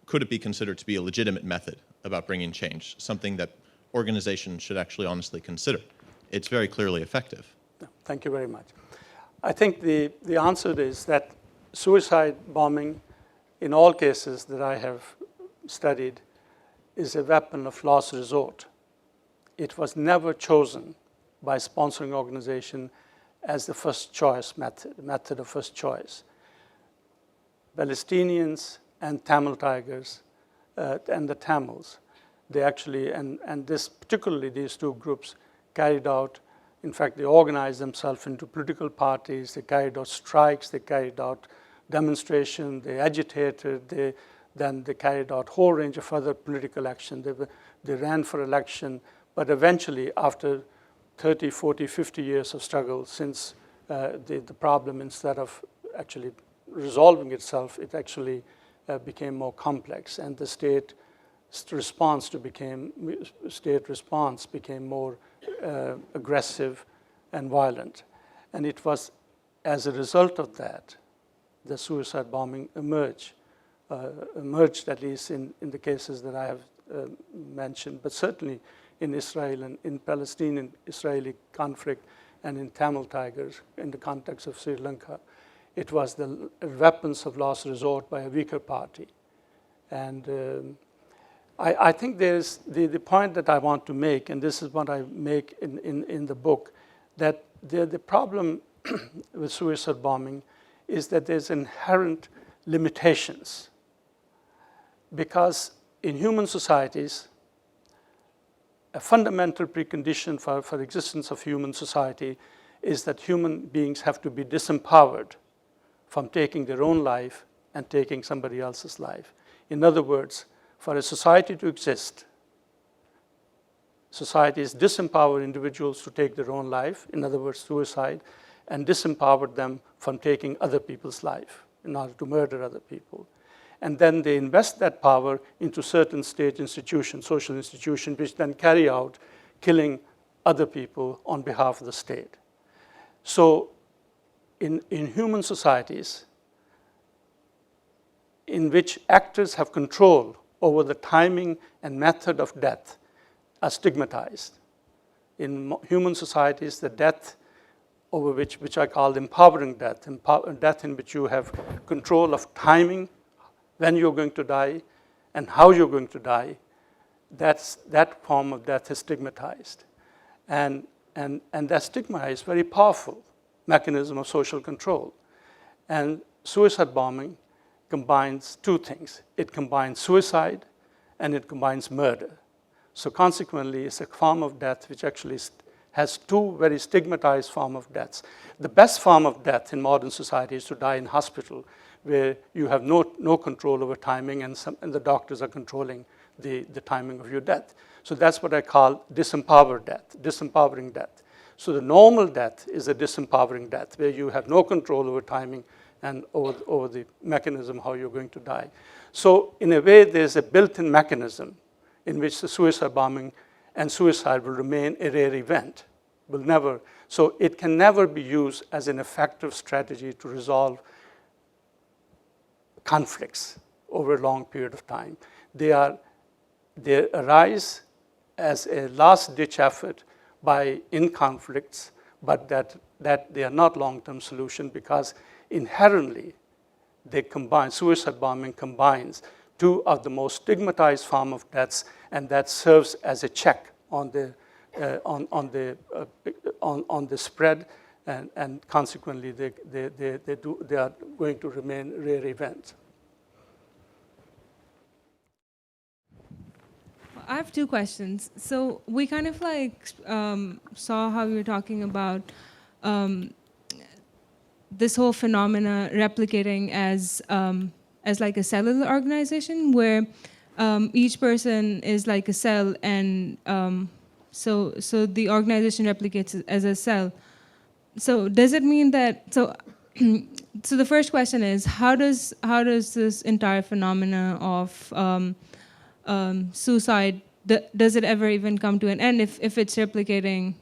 could it be considered to be a legitimate method about bringing change, something that organizations should actually honestly consider? It's very clearly effective. Thank you very much. I think the answer is that suicide bombing, in all cases that I have studied, is a weapon of last resort. It was never chosen by sponsoring organization as the first choice method of first choice. Palestinians and Tamil Tigers and the Tamils, they actually, and this particularly these two groups carried out, in fact, they organized themselves into political parties, they carried out strikes, they carried out demonstrations, they agitated, then they carried out a whole range of other political action. They ran for election, but eventually, after 30, 40, 50 years of struggle, since the problem, instead of actually resolving itself, it actually became more complex, and the state response became more aggressive and violent. And it was as a result of that, the suicide bombing emerged at least in the cases that I have mentioned, but certainly in Israel and in Palestinian-Israeli conflict and in Tamil Tigers in the context of Sri Lanka. It was the weapons of last resort by a weaker party. And I think there's the point that I want to make, and this is what I make in the book, that the problem with suicide bombing is that there's inherent limitations. Because in human societies, a fundamental precondition for existence of human society is that human beings have to be disempowered from taking their own life and taking somebody else's life. In other words, for a society to exist, societies disempower individuals to take their own life, in other words, suicide, and disempower them from taking other people's life in order to murder other people. And then they invest that power into certain state institutions, social institutions, which then carry out killing other people on behalf of the state. So in human societies in which actors have control over the timing and method of death are stigmatized. In human societies, the death over which I call empowering death, death in which you have control of timing, when you're going to die, and how you're going to die, that form of death is stigmatized. And that stigma is very powerful mechanism of social control. And suicide bombing combines two things. It combines suicide and it combines murder. So consequently, it's a form of death which actually has two very stigmatized forms of deaths. The best form of death in modern society is to die in hospital, where you have no control over timing, and the doctors are controlling the timing of your death. So that's what I call disempowering death. So the normal death is a disempowering death, where you have no control over timing and over the mechanism how you're going to die. So in a way, there's a built-in mechanism in which the suicide bombing and suicide will remain a rare event. So it can never be used as an effective strategy to resolve conflicts over a long period of time. They arise as a last-ditch effort in conflicts, but that they are not long-term solution, because inherently suicide bombing combines two of the most stigmatized form of deaths, and that serves as a check on the spread, and consequently they are going to remain rare events. I have two questions. So we kind of saw how you were talking about this whole phenomena replicating as as like a cellular organization where each person is like a cell, and so the organization replicates as a cell. So does it mean that so the first question is, how does this entire phenomena of suicide, does it ever even come to an end if it's replicating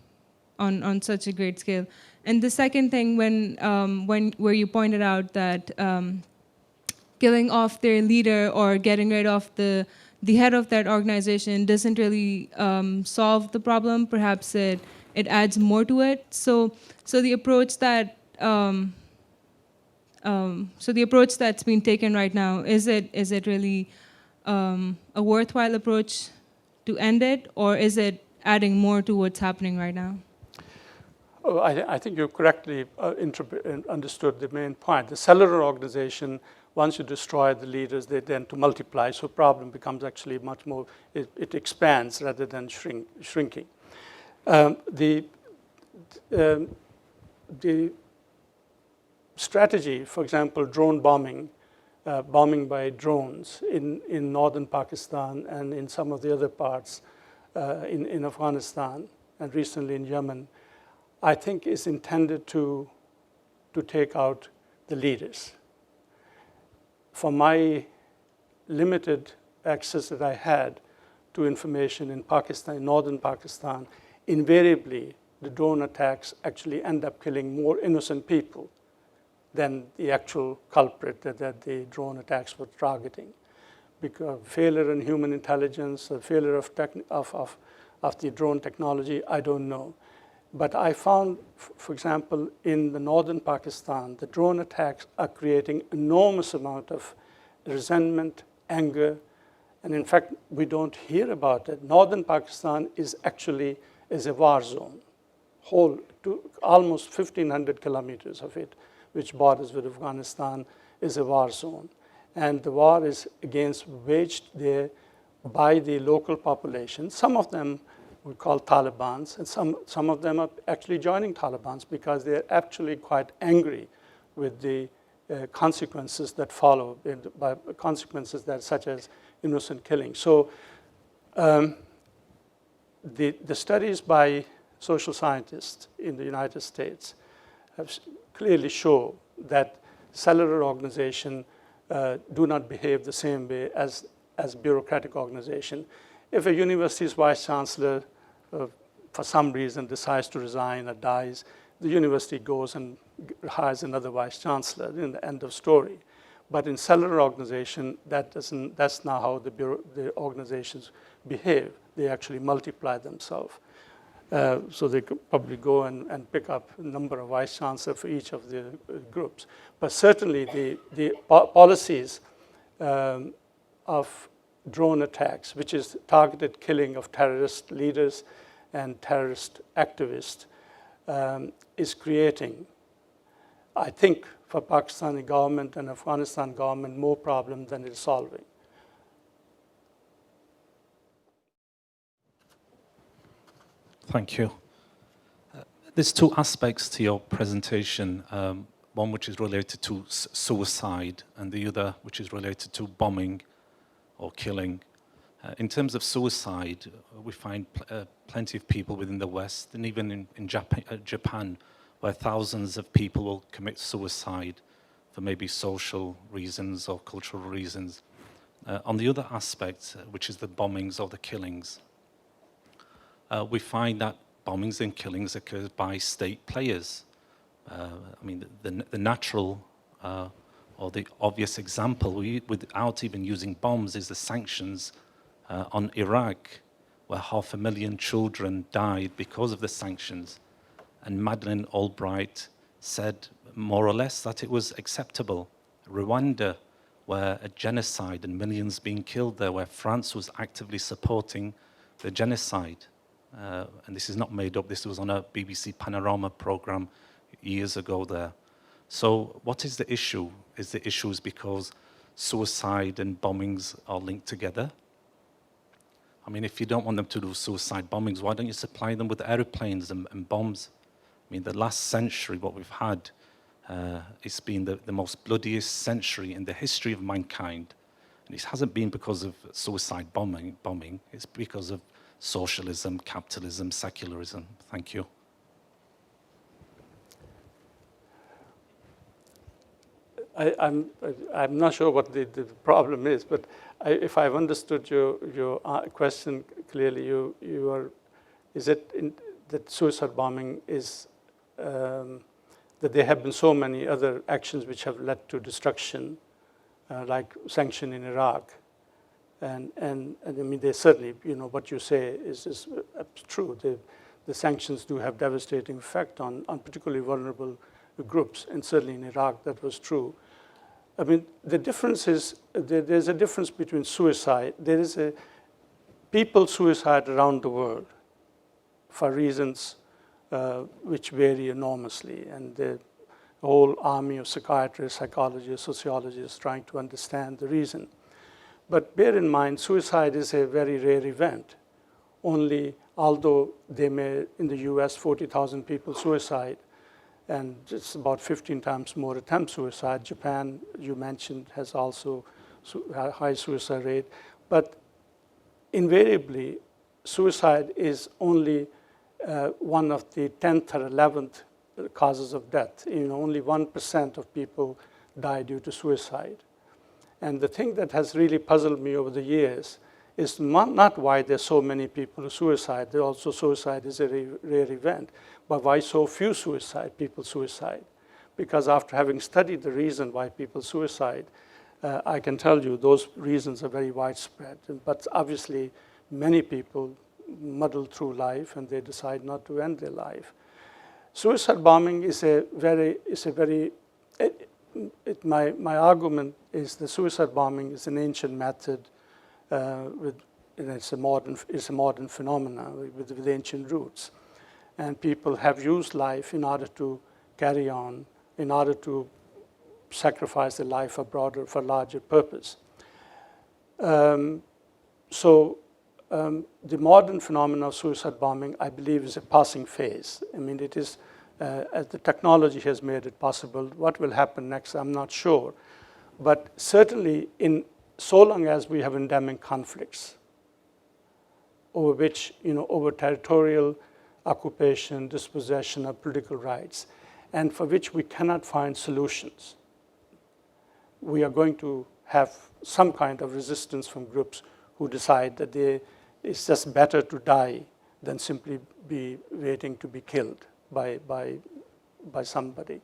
on such a great scale? And the second thing, where you pointed out that killing off their leader or getting rid of the head of that organization doesn't really solve the problem. Perhaps it adds more to it. So the approach that that's being taken right now, is it really a worthwhile approach to end it, or is it adding more to what's happening right now? Oh, I think you correctly understood the main point. The cellular organization, once you destroy the leaders, they tend to multiply, so problem becomes actually much more, it expands rather than shrinking. The strategy, for example, drone bombing, bombing by drones in northern Pakistan and in some of the other parts in Afghanistan and recently in Yemen, I think is intended to take out the leaders. For my limited access that I had to information in Pakistan, northern Pakistan, invariably the drone attacks actually end up killing more innocent people than the actual culprit that the drone attacks were targeting. Because failure in human intelligence, or failure of the drone technology, I don't know. But I found, for example, in the northern Pakistan, the drone attacks are creating enormous amount of resentment, anger, and in fact, we don't hear about it. Northern Pakistan is actually a war zone, almost 1,500 kilometers of it, which borders with Afghanistan, is a war zone. And the war is waged there by the local population. Some of them we call Talibans, and some of them are actually joining Talibans because they're actually quite angry with the consequences that follow, by consequences that such as innocent killing. So the studies by social scientists in the United States have clearly show that cellular organization do not behave the same way as bureaucratic organization. If a university's vice chancellor, for some reason, decides to resign or dies, the university goes and hires another vice chancellor, in the end of story. But in cellular organization, that's not how the organizations behave. They actually multiply themselves. So they could probably go and pick up a number of vice chancellors for each of the groups. But certainly the policies of drone attacks, which is targeted killing of terrorist leaders and terrorist activists, is creating, I think, for Pakistani government and Afghanistan government more problem than it's solving. Thank you. There's two aspects to your presentation, one which is related to suicide and the other which is related to bombing or killing. In terms of suicide, we find plenty of people within the West, and even in Japan, where thousands of people will commit suicide for maybe social reasons or cultural reasons. On the other aspect, which is the bombings or the killings, we find that bombings and killings occur by state players. I mean, the natural or the obvious example, without even using bombs, is the sanctions on Iraq, where 500,000 children died because of the sanctions. And Madeleine Albright said, more or less, that it was acceptable. Rwanda, where a genocide and millions being killed there, where France was actively supporting the genocide. And this is not made up, this was on a BBC Panorama program years ago there. So what is the issue? Is the issue because suicide and bombings are linked together? I mean, if you don't want them to do suicide bombings, why don't you supply them with airplanes and bombs? I mean, the last century, what we've had It's been the most bloodiest century in the history of mankind. And it hasn't been because of suicide bombing. It's because of socialism, capitalism, secularism. Thank you. I'm not sure what the problem is, but if I've understood your question clearly, is it that suicide bombing is that there have been so many other actions which have led to destruction, like sanction in Iraq, and I mean they certainly, what you say is true. The sanctions do have devastating effect on particularly vulnerable groups, and certainly in Iraq that was true. I mean, the difference is, there's a difference between suicide. There is people suicide around the world for reasons which vary enormously, and the whole army of psychiatrists, psychologists, sociologists trying to understand the reason. But bear in mind, suicide is a very rare event. Only, although they may, in the US, 40,000 people suicide, and it's about 15 times more attempt suicide. Japan, you mentioned, has also a high suicide rate. But invariably, suicide is only one of the 10th or 11th causes of death. Only 1% of people die due to suicide. And the thing that has really puzzled me over the years is not why there's so many people who suicide. Also, suicide is a rare event, but why so few people suicide? Because after having studied the reason why people suicide, I can tell you those reasons are very widespread. But obviously, many people muddle through life and they decide not to end their life. Suicide bombing is my argument is the suicide bombing is an ancient method. It's a modern phenomenon with ancient roots, and people have used life in order to carry on, in order to sacrifice their life for larger purpose. The modern phenomenon of suicide bombing, I believe, is a passing phase. I mean, it is as the technology has made it possible. What will happen next, I'm not sure, but certainly so long as we have endemic conflicts over which, over territorial occupation, dispossession of political rights, and for which we cannot find solutions, we are going to have some kind of resistance from groups who decide that it's just better to die than simply be waiting to be killed by somebody.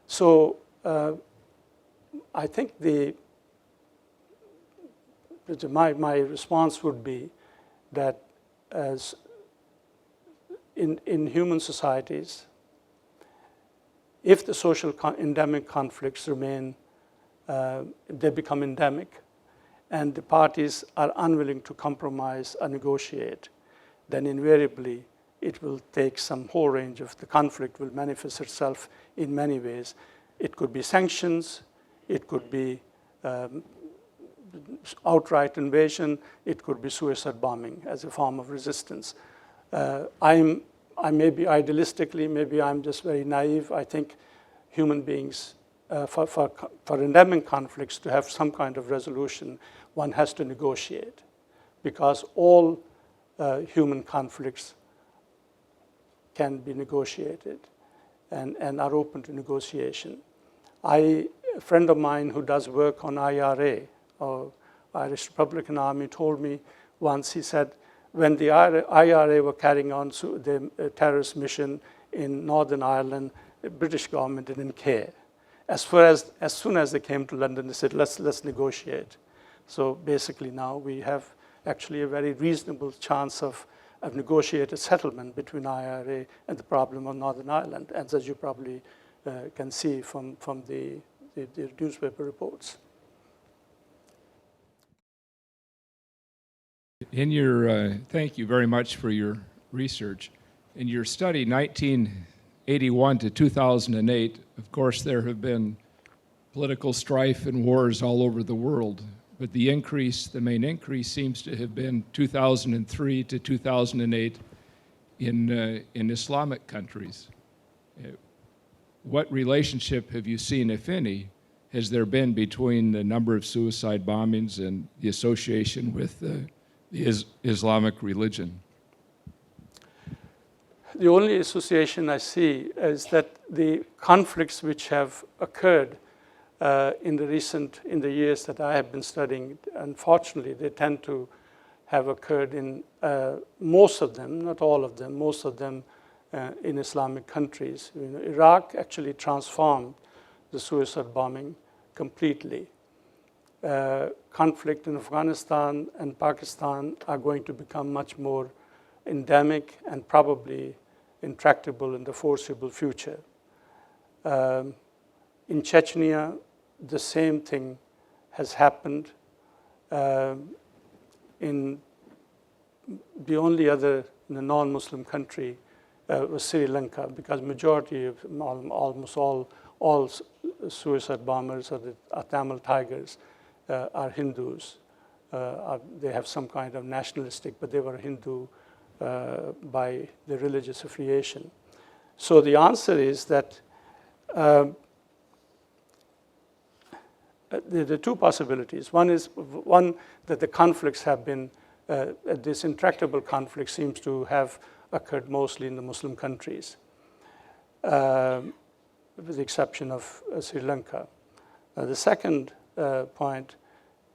So I think my response would be that as in human societies, if the social endemic conflicts remain, they become endemic, and the parties are unwilling to compromise or negotiate, then invariably it will take some whole range of the conflict will manifest itself in many ways. It could be sanctions, it could be outright invasion, it could be suicide bombing as a form of resistance. I may be idealistically, maybe I'm just very naive. I think human beings, for endemic conflicts to have some kind of resolution, one has to negotiate, because all human conflicts can be negotiated and are open to negotiation. A friend of mine who does work on IRA, or Irish Republican Army, told me once, he said, when the IRA were carrying on the terrorist mission in Northern Ireland, the British government didn't care. As soon as they came to London, they said, let's negotiate. So basically now we have actually a very reasonable chance of negotiated settlement between IRA and the problem of Northern Ireland, as you probably can see from the newspaper reports. Thank you very much for your research. In your study, 1981 to 2008, of course, there have been political strife and wars all over the world, but the main increase seems to have been 2003 to 2008 in Islamic countries. what relationship have you seen, if any, has there been between the number of suicide bombings and the association with the Islamic religion? The only association I see is that the conflicts which have occurred in the years that I have been studying, unfortunately, they tend to have occurred in most of them, not all of them, most of them in Islamic countries. You know, Iraq actually transformed the suicide bombing completely. Conflict in Afghanistan and Pakistan are going to become much more endemic and probably intractable in the foreseeable future. In Chechnya, the same thing has happened. In the only other non-Muslim country was Sri Lanka, because majority of almost all suicide bombers or the Tamil Tigers are Hindus. They have some kind of nationalistic, but they were Hindu by the religious affiliation. So the answer is that there are two possibilities. One that the conflicts have been, this intractable conflict seems to have occurred mostly in the Muslim countries, with the exception of Sri Lanka. The second point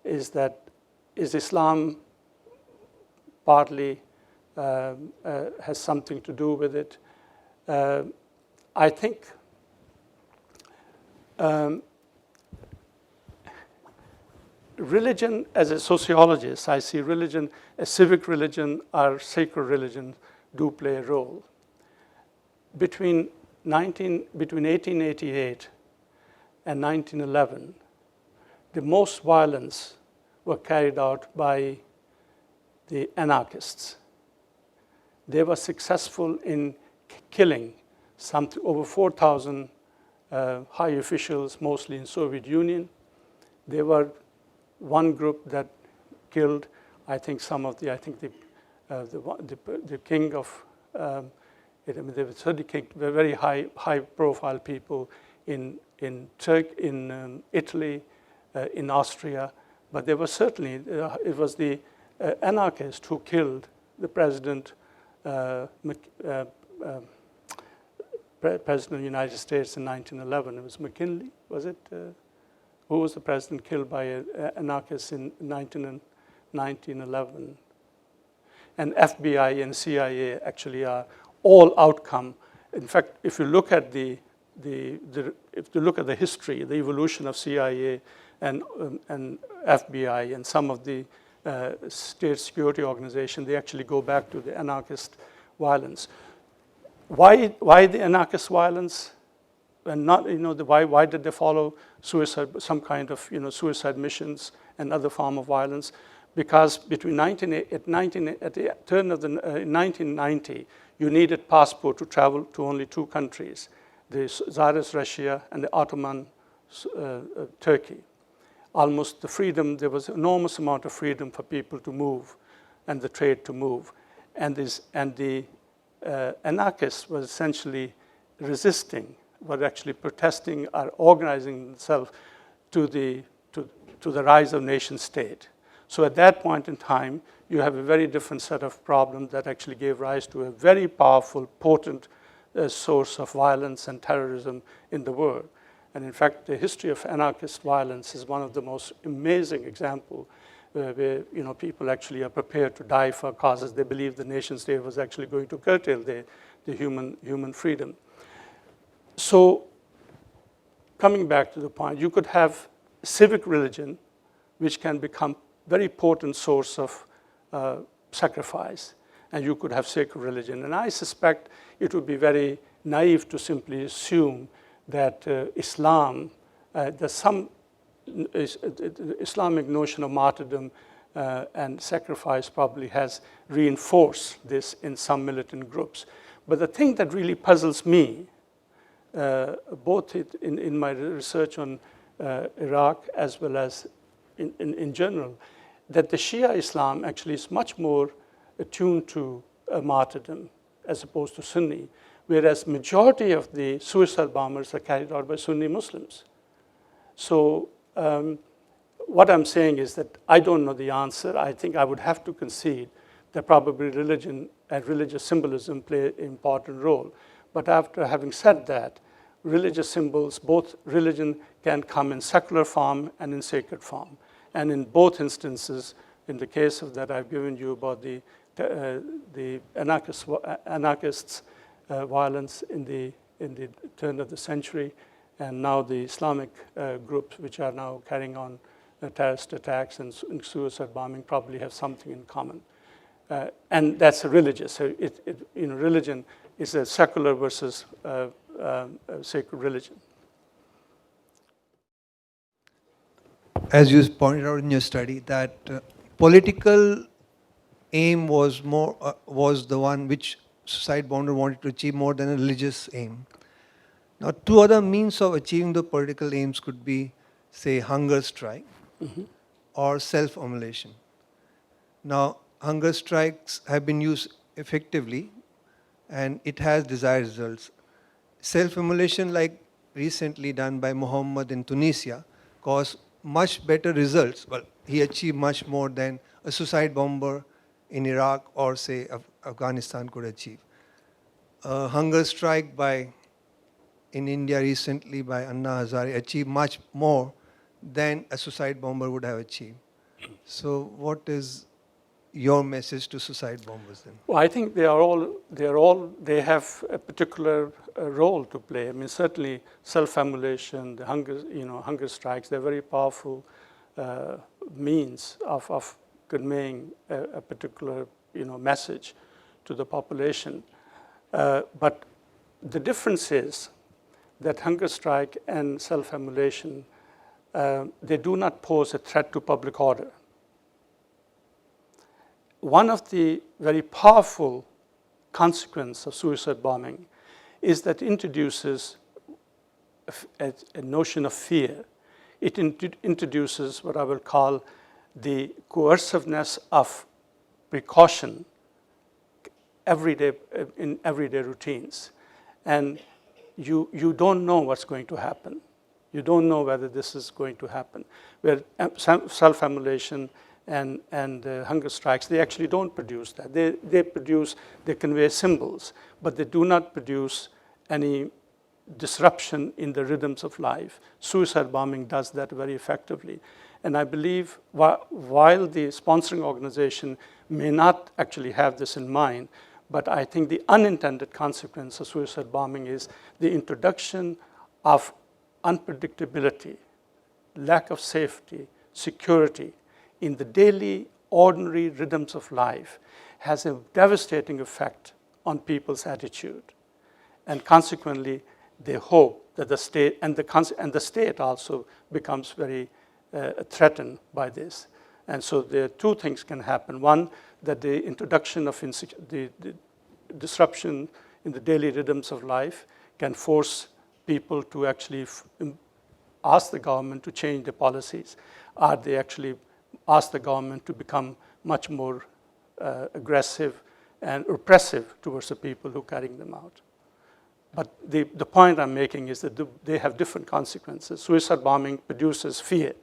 is that is Islam partly has something to do with it. I think religion, as a sociologist, I see religion, a civic religion or sacred religion do play a role. Between 1888 and 1911, the most violence were carried out by the anarchists. They were successful in killing over 4,000 high officials, mostly in Soviet Union. They were one group that killed, I think, the king of, there were 30 very high-profile people in Turkey, in Italy, in Austria, but there was certainly, it was the anarchists who killed the president of the United States in 1911. It was McKinley, was it? Who was the president killed by anarchists in 1911? And FBI and CIA actually are all outcome. In fact, if you look at the history, the evolution of CIA and FBI and some of the state security organizations, they actually go back to the anarchist violence. Why the anarchist violence? And not, why did they follow suicide, some kind of, suicide missions and other form of violence? Because between at the turn of 1990, you needed passport to travel to only two countries, the Tsarist Russia and the Ottoman Turkey. Almost the freedom, there was enormous amount of freedom for people to move and the trade to move. And the anarchists were essentially resisting, were actually protesting or organizing themselves to the rise of nation state. So at that point in time, you have a very different set of problems that actually gave rise to a very powerful, potent source of violence and terrorism in the world. And in fact, the history of anarchist violence is one of the most amazing examples where people actually are prepared to die for causes they believe the nation state was actually going to curtail the human freedom. So coming back to the point, you could have civic religion, which can become very potent source of sacrifice, and you could have sacred religion. And I suspect it would be very naive to simply assume that Islam, there's some Islamic notion of martyrdom and sacrifice probably has reinforced this in some militant groups. But the thing that really puzzles me, both in my research on Iraq as well as in general, that the Shia Islam actually is much more attuned to martyrdom as opposed to Sunni. whereas majority of the suicide bombers are carried out by Sunni Muslims. So what I'm saying is that I don't know the answer. I think I would have to concede that probably religion and religious symbolism play an important role. But after having said that, religious symbols, both religion can come in secular form and in sacred form. And in both instances, in the case of that I've given you about the anarchists' violence in the turn of the century, and now the Islamic groups which are now carrying on terrorist attacks and suicide bombing probably have something in common. And that's a religious. So religion is a secular versus sacred religion. As you pointed out in your study, that political aim was the one which suicide bomber wanted to achieve more than a religious aim. Now, two other means of achieving the political aims could be, say, hunger strike or self-immolation. Now, hunger strikes have been used effectively, and it has desired results. Self-immolation, like recently done by Muhammad in Tunisia, caused much better results. Well, he achieved much more than a suicide bomber in Iraq or, say, Afghanistan could achieve. A hunger strike in India recently by Anna Hazare achieved much more than a suicide bomber would have achieved. So what is your message to suicide bombers then? Well, I think they have a particular role to play. I mean, certainly self-immolation, the hunger strikes, they're very powerful means of conveying a particular message to the population. But the difference is that hunger strike and self-immolation, they do not pose a threat to public order. One of the very powerful consequences of suicide bombing is that it introduces a notion of fear. It introduces what I will call the coerciveness of precaution in everyday routines. And you don't know what's going to happen. You don't know whether this is going to happen. Where self-immolation and hunger strikes, they actually don't produce that. They convey symbols, but they do not produce any disruption in the rhythms of life. Suicide bombing does that very effectively. And I believe while the sponsoring organization may not actually have this in mind, but I think the unintended consequence of suicide bombing is the introduction of unpredictability, lack of safety, security in the daily, ordinary rhythms of life has a devastating effect on people's attitude. And consequently, they hope that the state, and the state also becomes very threatened by this. And so there are two things can happen. One, that the introduction of the disruption in the daily rhythms of life can force people to actually ask the government to change their policies, or they actually ask the government to become much more aggressive and repressive towards the people who are carrying them out. But the point I'm making is that they have different consequences. Suicide bombing produces fear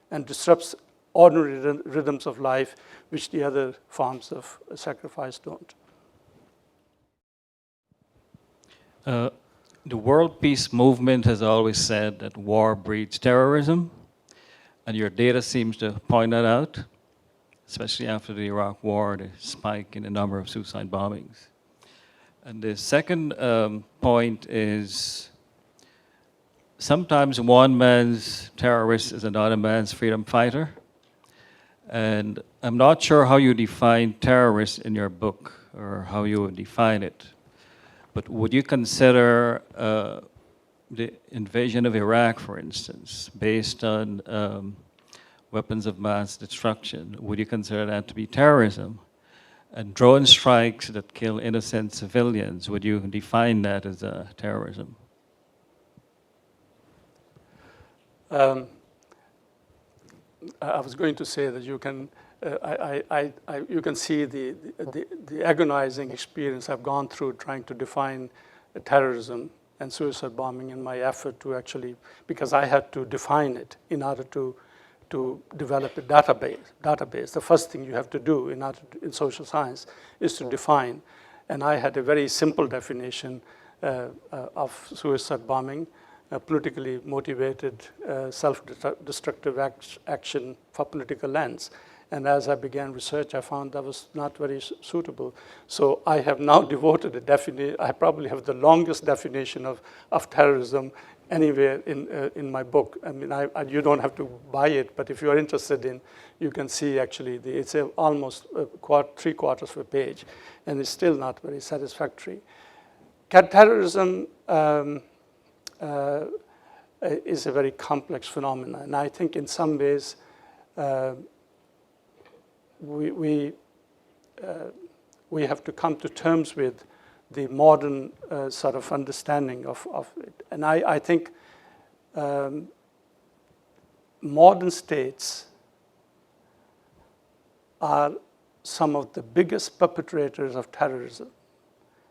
and disrupts ordinary rhythms of life, which the other forms of sacrifice don't. The World Peace Movement has always said that war breeds terrorism, and your data seems to point that out, especially after the Iraq War, the spike in the number of suicide bombings. And the second point is sometimes one man's terrorist is another man's freedom fighter. And I'm not sure how you define terrorist in your book or how you would define it. But would you consider the invasion of Iraq, for instance, based on weapons of mass destruction, would you consider that to be terrorism? And drone strikes that kill innocent civilians, would you define that as terrorism? I was going to say that you can, you can see the agonizing experience I've gone through trying to define terrorism and suicide bombing in my effort to actually, because I had to define it in order to develop a database. The first thing you have to do in social science is to define. And I had a very simple definition of suicide bombing, politically motivated self-destructive action for political ends. And as I began research, I found that was not very suitable. So I have now devoted a definition. I probably have the longest definition of terrorism anywhere in my book. I mean, you don't have to buy it, but if you're interested in, you can see actually, it's almost 3/4 of a page, and it's still not very satisfactory. Terrorism is a very complex phenomenon, and I think in some ways, we have to come to terms with the modern sort of understanding of it. And I think modern states are some of the biggest perpetrators of terrorism.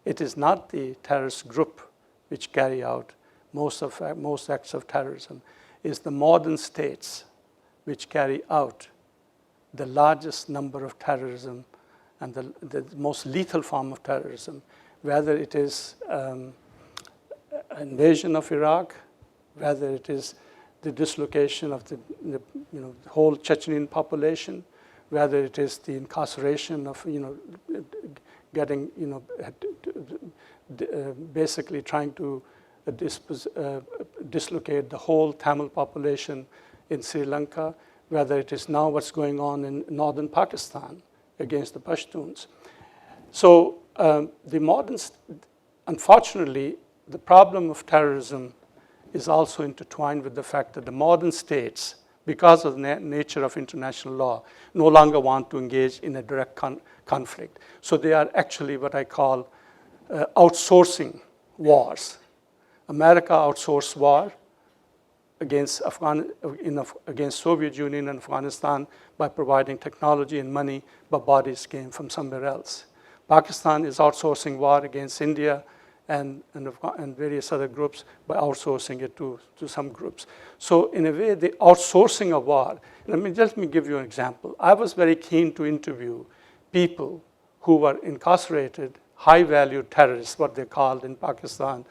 It is not the terrorist group which carry out most acts of terrorism. It's the modern states which carry out the largest number of terrorism and the most lethal form of terrorism, whether it is invasion of Iraq, whether it is the dislocation of the whole Chechenian population, whether it is the incarceration of getting basically trying to dislocate the whole Tamil population in Sri Lanka, whether it is now what's going on in northern Pakistan against the Pashtuns. So unfortunately, the problem of terrorism is also intertwined with the fact that the modern states, because of the nature of international law, no longer want to engage in a direct conflict. So they are actually what I call outsourcing wars. America outsourced war against Soviet Union and Afghanistan by providing technology and money, but bodies came from somewhere else. Pakistan is outsourcing war against India and various other groups by outsourcing it to some groups. So in a way, the outsourcing of war, let me give you an example. I was very keen to interview people who were incarcerated, high-value terrorists, what they're called in Pakistan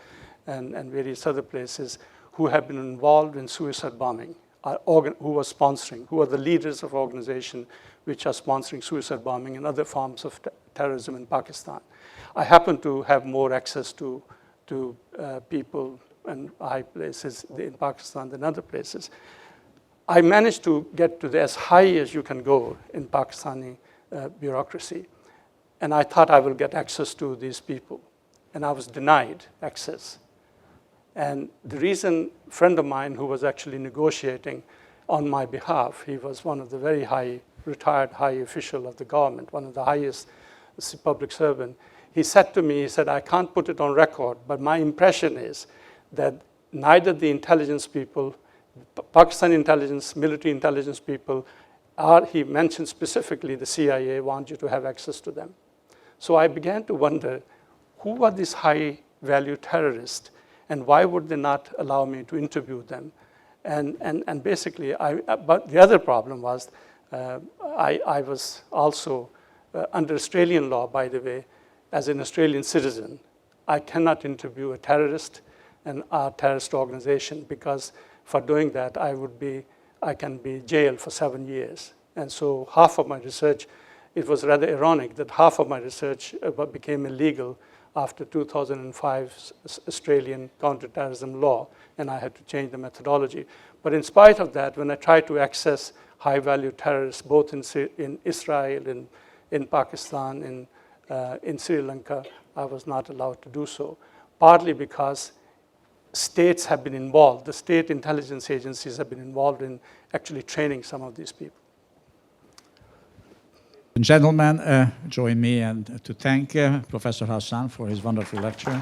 and various other places, who have been involved in suicide bombing, who are the leaders of organizations which are sponsoring suicide bombing and other forms of terrorism in Pakistan. I happen to have more access to people and high places in Pakistan than other places. I managed to get to as high as you can go in Pakistani bureaucracy. And I thought I will get access to these people. And I was denied access. And the reason, a friend of mine who was actually negotiating on my behalf, he was one of the very retired high official of the government, one of the highest public servant. He said to me, he said, I can't put it on record, but my impression is that neither the intelligence people, Pakistan intelligence, military intelligence people, he mentioned specifically the CIA want you to have access to them. So I began to wonder, who are these high-value terrorists, and why would they not allow me to interview them? And basically, but the other problem was, I was also, under Australian law, by the way, as an Australian citizen, I cannot interview a terrorist and a terrorist organization, because for doing that, I can be jailed for 7 years. And so half of my research, it was rather ironic that half of my research became illegal after 2005's Australian counterterrorism law, and I had to change the methodology. But in spite of that, when I tried to access high-value terrorists, both in Israel, in Pakistan, in Sri Lanka, I was not allowed to do so, partly because states have been involved. The state intelligence agencies have been involved in actually training some of these people. Gentlemen, join me and to thank Professor Hassan for his wonderful lecture.